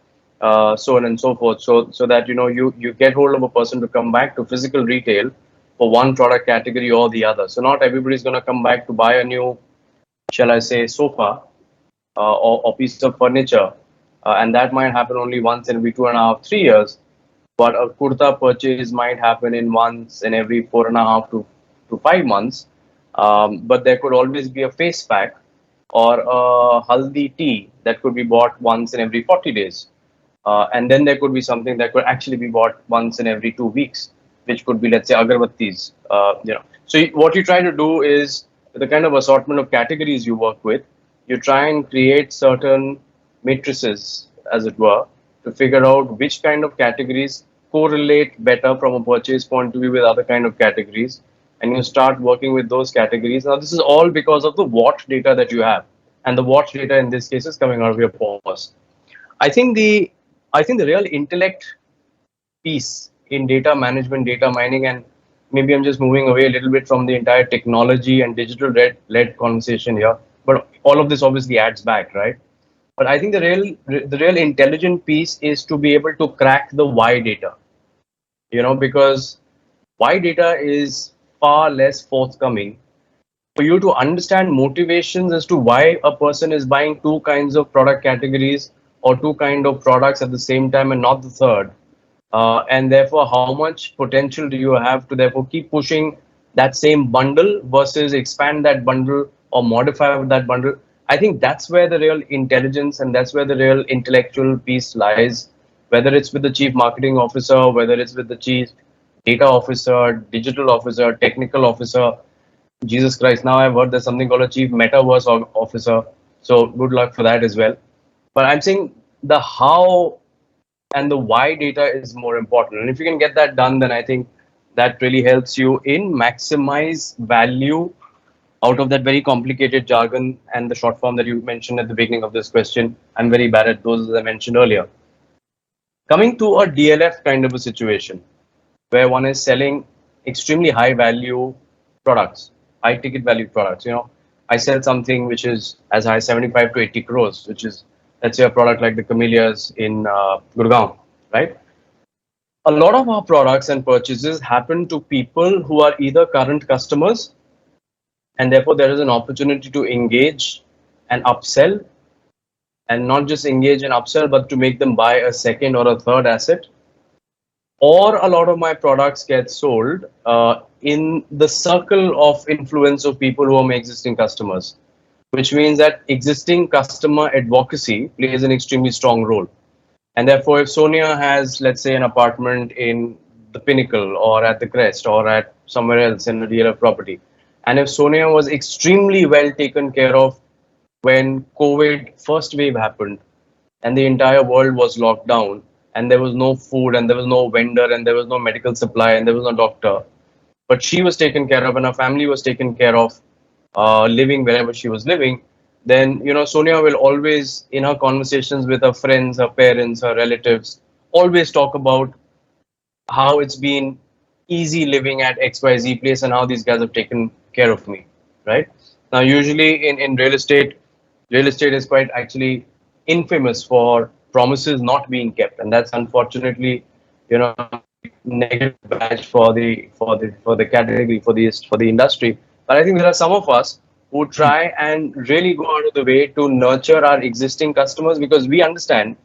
so on and so forth. So that you get hold of a person to come back to physical retail for one product category or the other. So not everybody's going to come back to buy a new, shall I say, sofa or piece of furniture, and that might happen only once in every 2.5, 3 years. But a kurta purchase might happen in once in every 4.5 to 5 months. But there could always be a face pack or a haldi tea that could be bought once in every 40 days. And then there could be something that could actually be bought once in every 2 weeks, which could be, let's say, agarbattis. So what you try to do is the kind of assortment of categories you work with, you try and create certain matrices, as it were, to figure out which kind of categories correlate better from a purchase point of view with other kind of categories, and you start working with those categories. Now, this is all because of the what data that you have, and the what data in this case is coming out of your POS. I think the I think the real intellect piece in data management, data mining, and maybe I'm just moving away a little bit from the entire technology and digital led conversation here, but all of this obviously adds back, right? But I think the real intelligent piece is to be able to crack the why data, because why data is far less forthcoming for you to understand motivations as to why a person is buying two kinds of product categories or two kind of products at the same time and not the third, and therefore how much potential do you have to therefore keep pushing that same bundle versus expand that bundle or modify that bundle. I think that's where the real intelligence and that's where the real intellectual piece lies, whether it's with the chief marketing officer, whether it's with the chief data officer, digital officer, technical officer. Jesus Christ, now I've heard there's something called a chief metaverse officer. So good luck for that as well. But I'm saying the how and the why data is more important. And if you can get that done, then I think that really helps you in maximize value out of that very complicated jargon and the short form that you mentioned at the beginning of this question. I'm very bad at those, as I mentioned earlier. Coming to a DLF kind of a situation where one is selling extremely high value products, high ticket value products. I sell something which is as high 75 to 80 crores, which is, let's say, a product like the camellias in Gurgaon, right? A lot of our products and purchases happen to people who are either current customers, and therefore there is an opportunity to engage and upsell, and not just engage and upsell, but to make them buy a second or a third asset. Or a lot of my products get sold in the circle of influence of people who are my existing customers, which means that existing customer advocacy plays an extremely strong role. And therefore, if Sonia has, let's say, an apartment in the Pinnacle or at the Crest or at somewhere else in a dealer property, and if Sonia was extremely well taken care of when COVID first wave happened and the entire world was locked down and there was no food and there was no vendor and there was no medical supply and there was no doctor, but she was taken care of and her family was taken care of, living wherever she was living, then Sonia will always, in her conversations with her friends, her parents, her relatives, always talk about how it's been easy living at XYZ place and how these guys have taken care of me, right? Now, usually in real estate is quite actually infamous for promises not being kept, and that's unfortunately, negative badge for the category for the industry. But I think there are some of us who try and really go out of the way to nurture our existing customers, because we understand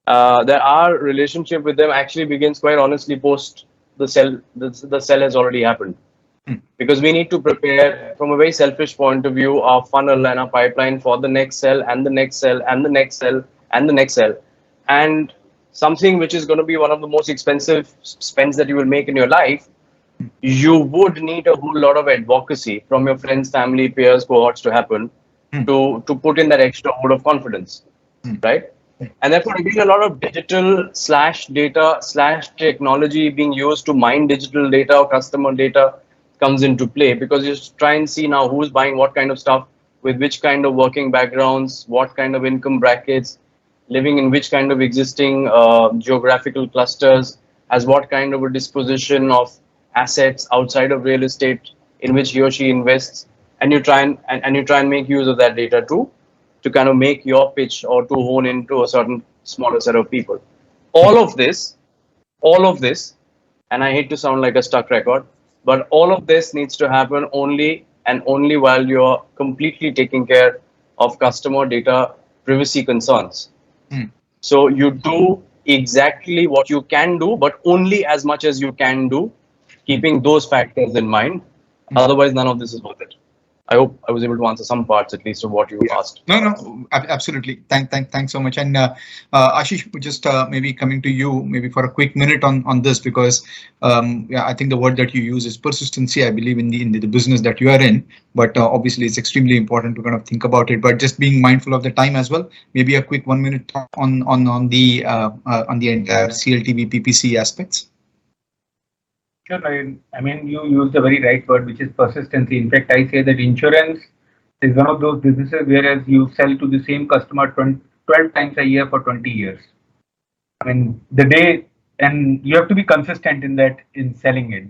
that our relationship with them actually begins quite honestly post the sell. The sell has already happened, because we need to prepare from a very selfish point of view our funnel and our pipeline for the next sell and the next sell and the next sell and the next sell. And something which is going to be one of the most expensive spends that you will make in your life, you would need a whole lot of advocacy from your friends, family, peers, cohorts to happen to put in that extra vote of confidence, right? And therefore, again, a lot of digital slash data slash technology being used to mine digital data or customer data comes into play, because you try and see now who's buying what kind of stuff, with which kind of working backgrounds, what kind of income brackets, living in which kind of existing geographical clusters, has what kind of a disposition of assets outside of real estate in which he or she invests, and you try and you try and make use of that data to kind of make your pitch or to hone into a certain smaller set of people. All of this, and I hate to sound like a stuck record, but all of this needs to happen only and only while you're completely taking care of customer data privacy concerns. So you do exactly what you can do, but only as much as you can do, keeping those factors in mind. Otherwise, none of this is worth it. I hope I was able to answer some parts at least of what you asked. No, absolutely. Thanks so much. And Ashish, just maybe coming to you, maybe for a quick minute on this, because I think the word that you use is persistency. I believe in the business that you are in, but obviously it's extremely important to kind of think about it. But just being mindful of the time as well. Maybe a quick 1 minute on the entire CLTV PPC aspects. Sure, I mean, you used the very right word, which is persistency. In fact, I say that insurance is one of those businesses whereas you sell to the same customer 12 times a year for 20 years. I mean, and you have to be consistent in selling it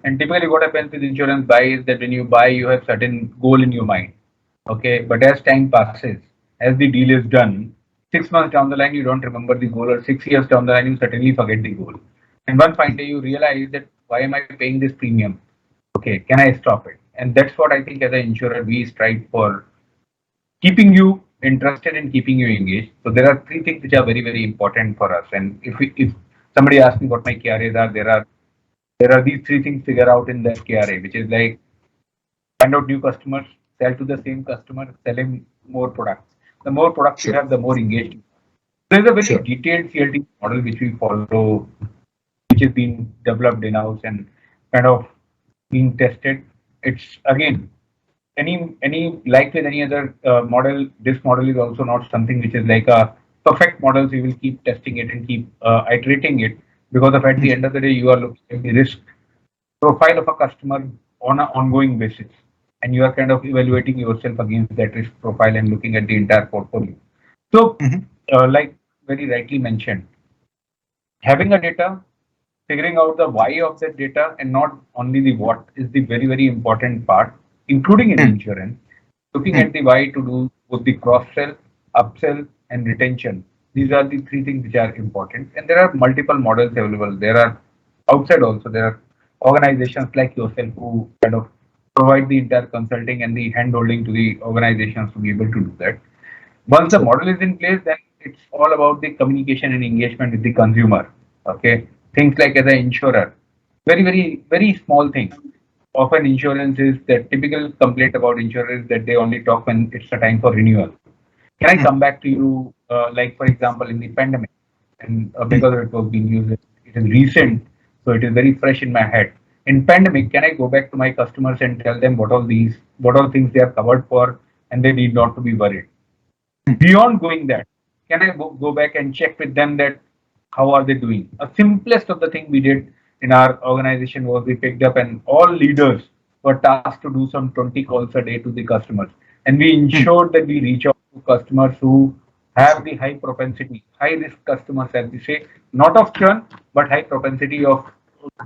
and typically what happens with insurance buy is that when you buy, you have certain goal in your mind. Okay, but as time passes, as the deal is done, 6 months down the line, you don't remember the goal, or 6 years down the line, you certainly forget the goal. And one fine day you realize that why am I paying this premium? Okay, can I stop it? And that's what I think as an insurer we strive for, keeping you interested and keeping you engaged. So there are three things which are very, very important for us. And if somebody asks me what my KRAs are, there are these three things figure out in that KRA, which is like find out new customers, sell to the same customer, sell him more products. The more products you have, the more engaged. There is a very detailed CLT model which we follow, which is being developed in-house and kind of being tested. It's again, any like with any other model, this model is also not something which is like a perfect model. So you will keep testing it and keep iterating it, because at the end of the day, you are looking at the risk profile of a customer on an ongoing basis, and you are kind of evaluating yourself against that risk profile and looking at the entire portfolio. So, like very rightly mentioned, having a data figuring out the why of that data and not only the what is the very, very important part, including in insurance. Looking at the why to do both the cross-sell, upsell, and retention. These are the three things which are important. And there are multiple models available. There are outside also. There are organizations like yourself who kind of provide the entire consulting and the hand-holding to the organizations to be able to do that. Once the model is in place, then it's all about the communication and engagement with the consumer. Okay, things like as an insurer, very, very, very small thing. Often insurance is the typical complaint about insurance that they only talk when it's the time for renewal. Can I come back to you, like for example, in the pandemic, and because it was being used, it is recent, so it is very fresh in my head. In pandemic, can I go back to my customers and tell them what all things they are covered for, and they need not to be worried? Beyond going that, can I go back and check with them that how are they doing? A simplest of the thing we did in our organization was we picked up and all leaders were tasked to do some 20 calls a day to the customers. And we ensured that we reach out to customers who have the high propensity, high risk customers, as we say, not of churn, but high propensity of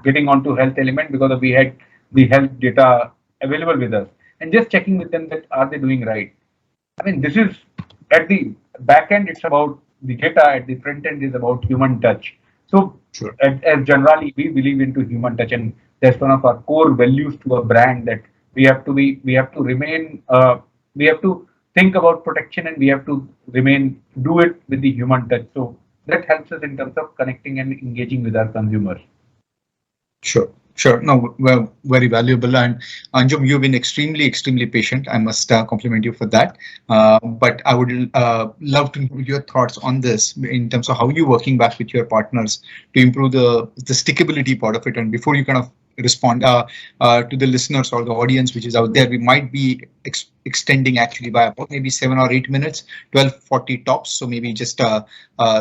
getting onto health element because we had the health data available with us. And just checking with them that are they doing right. I mean, this is at the back end, it's about the data. At the front end is about human touch. So, as generally, we believe into human touch, and that's one of our core values to a brand that we have to remain, we have to think about protection, and we have to do it with the human touch. So that helps us in terms of connecting and engaging with our consumers. Sure. Sure. No, well, very valuable. And Anjum, you've been extremely patient. I must compliment you for that. But I would love to know your thoughts on this in terms of how you're working back with your partners to improve the stickability part of it. And before you kind of respond to the listeners or the audience which is out there, we might be extending actually by about maybe 7 or 8 minutes, 12:40 tops. So maybe just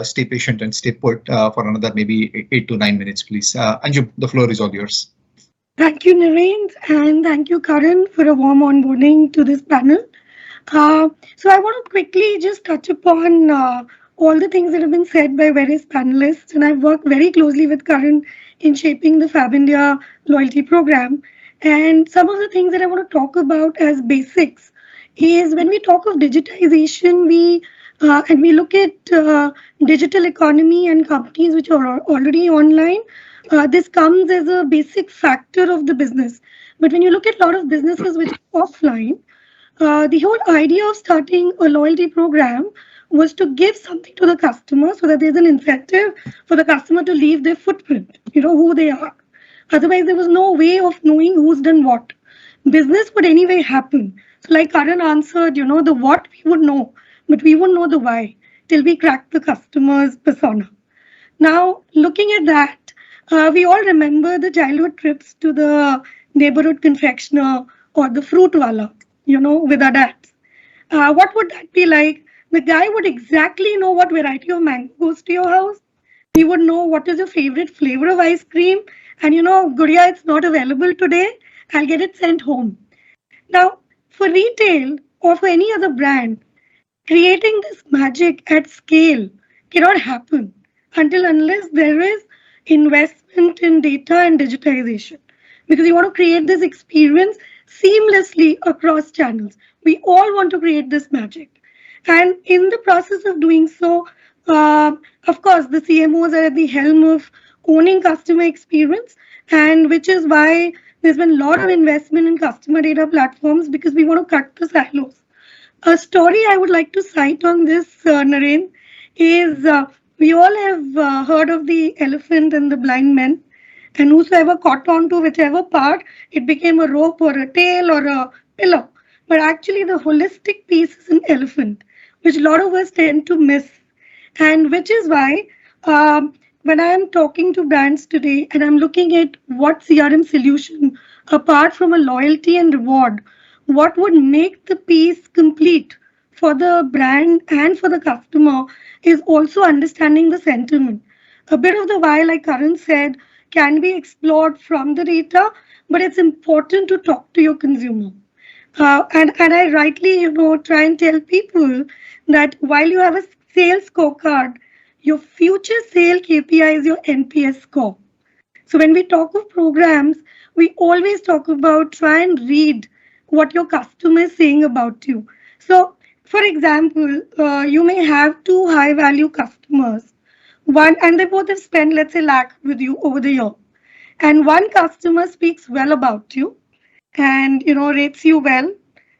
stay patient and stay put for another maybe 8 to 9 minutes, please. Anju, the floor is all yours. Thank you, Naren, and thank you, Karan, for a warm onboarding to this panel. So I want to quickly just touch upon all the things that have been said by various panelists, and I've worked very closely with Karan in shaping the Fab India loyalty program. And some of the things that I want to talk about as basics is when we talk of digitization, and we look at digital economy and companies which are already online. This comes as a basic factor of the business. But when you look at a lot of businesses which are offline, the whole idea of starting a loyalty program was to give something to the customer so that there's an incentive for the customer to leave their footprint, who they are. Otherwise, there was no way of knowing who's done what. Business would anyway happen. So like Karan answered, the what we would know, but we wouldn't know the why till we crack the customer's persona. Now, looking at that, we all remember the childhood trips to the neighborhood confectioner or the fruit wala, with our dads. What would that be like? The guy would exactly know what variety of mango goes to your house. He would know what is your favorite flavor of ice cream. And Guria, it's not available today. I'll get it sent home. Now, for retail or for any other brand, creating this magic at scale cannot happen unless there is investment in data and digitization. Because you want to create this experience seamlessly across channels. We all want to create this magic. And in the process of doing so, of course, the CMOs are at the helm of owning customer experience, and which is why there's been a lot of investment in customer data platforms because we want to cut the silos. A story I would like to cite on this, Naren, is we all have heard of the elephant and the blind men, and whosoever caught on to whichever part, it became a rope or a tail or a pillow. But actually, the holistic piece is an elephant, which a lot of us tend to miss. And which is why when I am talking to brands today and I'm looking at what CRM solution, apart from a loyalty and reward, what would make the piece complete for the brand and for the customer is also understanding the sentiment. A bit of the why, like Karan said, can be explored from the data, but it's important to talk to your consumer. And I rightly, try and tell people that while you have a sales scorecard, your future sale KPI is your NPS score. So when we talk of programs, we always talk about try and read what your customer is saying about you. So, for example, you may have two high value customers, one and they both have spent, let's say, lakh with you over the year, and one customer speaks well about you and rates you well,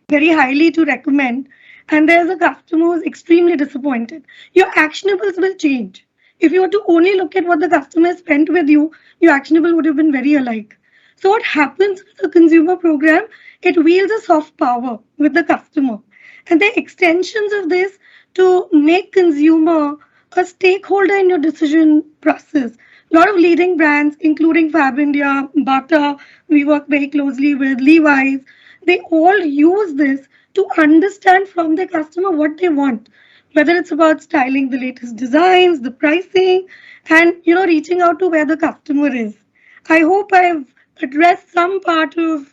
very highly to recommend, and there's a customer who's extremely disappointed. Your actionables will change. If you were to only look at what the customer spent with you, your actionable would have been very alike. So what happens with a consumer program, it wields a soft power with the customer, and the extensions of this to make consumer a stakeholder in your decision process. A lot of leading brands, including Fab India, Bata, we work very closely with Levi's. They all use this to understand from their customer what they want, whether it's about styling the latest designs, the pricing, and reaching out to where the customer is. I hope I've addressed some part of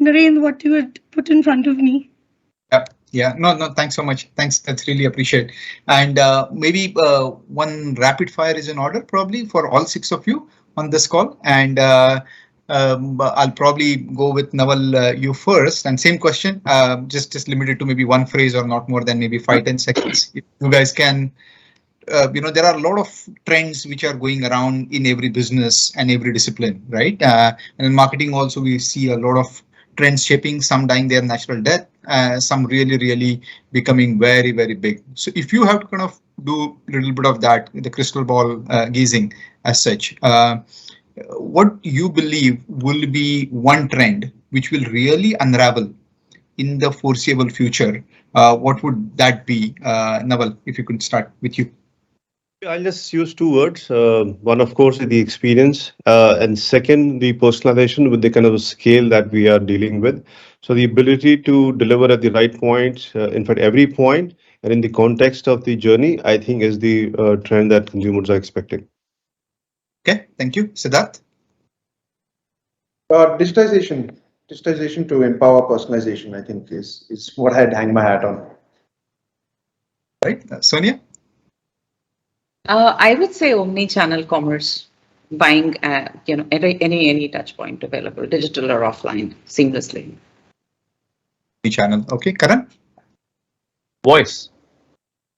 Narendra, what you had put in front of me. Yeah, no, thanks so much. Thanks, that's really appreciate. And maybe one rapid fire is in order, probably for all six of you on this call. And I'll probably go with Naval, you first. And same question, just limited to maybe one phrase or not more than maybe 5-10 seconds. If you guys can. There are a lot of trends which are going around in every business and every discipline, right? And in marketing also, we see a lot of trends shaping, some dying their natural death, some really becoming very big. So if you have to kind of do a little bit of that, the crystal ball gazing as such, what you believe will be one trend which will really unravel in the foreseeable future? What would that be? Naval, if you could start with you. I'll just use two words. One, of course, is the experience, and second, the personalization with the kind of scale that we are dealing with. So the ability to deliver at the right point, in fact, every point, and in the context of the journey, I think is the trend that consumers are expecting. Okay, thank you. Siddharth? Digitization to empower personalization, I think is what I'd hang my hat on. Right, Sonia? I would say omni-channel commerce, buying any touch point available, digital or offline, seamlessly. Channel. Okay, Karan? Voice.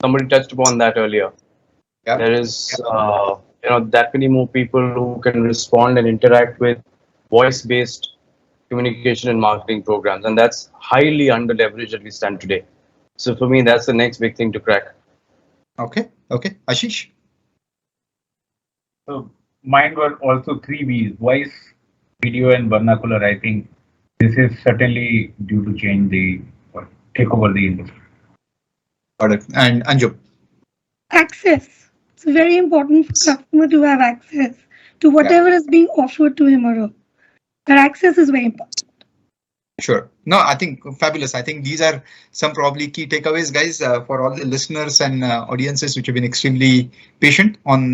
Somebody touched upon that earlier. Yeah. There is that many more people who can respond and interact with voice-based communication and marketing programs, and that's highly under-leveraged as we stand today. So for me, that's the next big thing to crack. Okay, Ashish? So mine were also three V's: voice, video, and vernacular. I think this is certainly due to change or take over the industry. Got it. And Anju? Access. It's very important for customer to have access to whatever is being offered to him or her. That access is very important. Sure. No, I think fabulous. I think these are some probably key takeaways, guys, for all the listeners and audiences which have been extremely patient on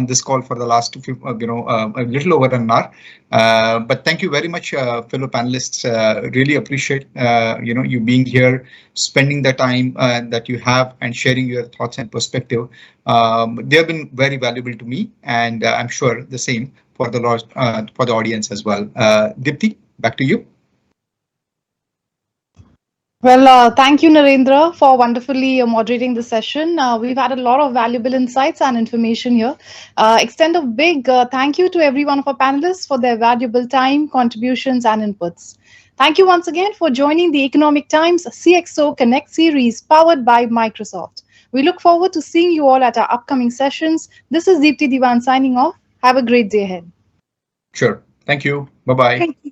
this call for the last a little over an hour. But thank you very much, fellow panelists. Really appreciate you being here, spending the time that you have, and sharing your thoughts and perspective. They have been very valuable to me, and I'm sure the same for the audience as well. Dipti, back to you. Well, thank you, Narendra, for wonderfully moderating the session. We've had a lot of valuable insights and information here. Extend a big thank you to every one of our panelists for their valuable time, contributions, and inputs. Thank you once again for joining the Economic Times CXO Connect series powered by Microsoft. We look forward to seeing you all at our upcoming sessions. This is Deepti Diwan signing off. Have a great day ahead. Sure. Thank you. Bye-bye. Thank you.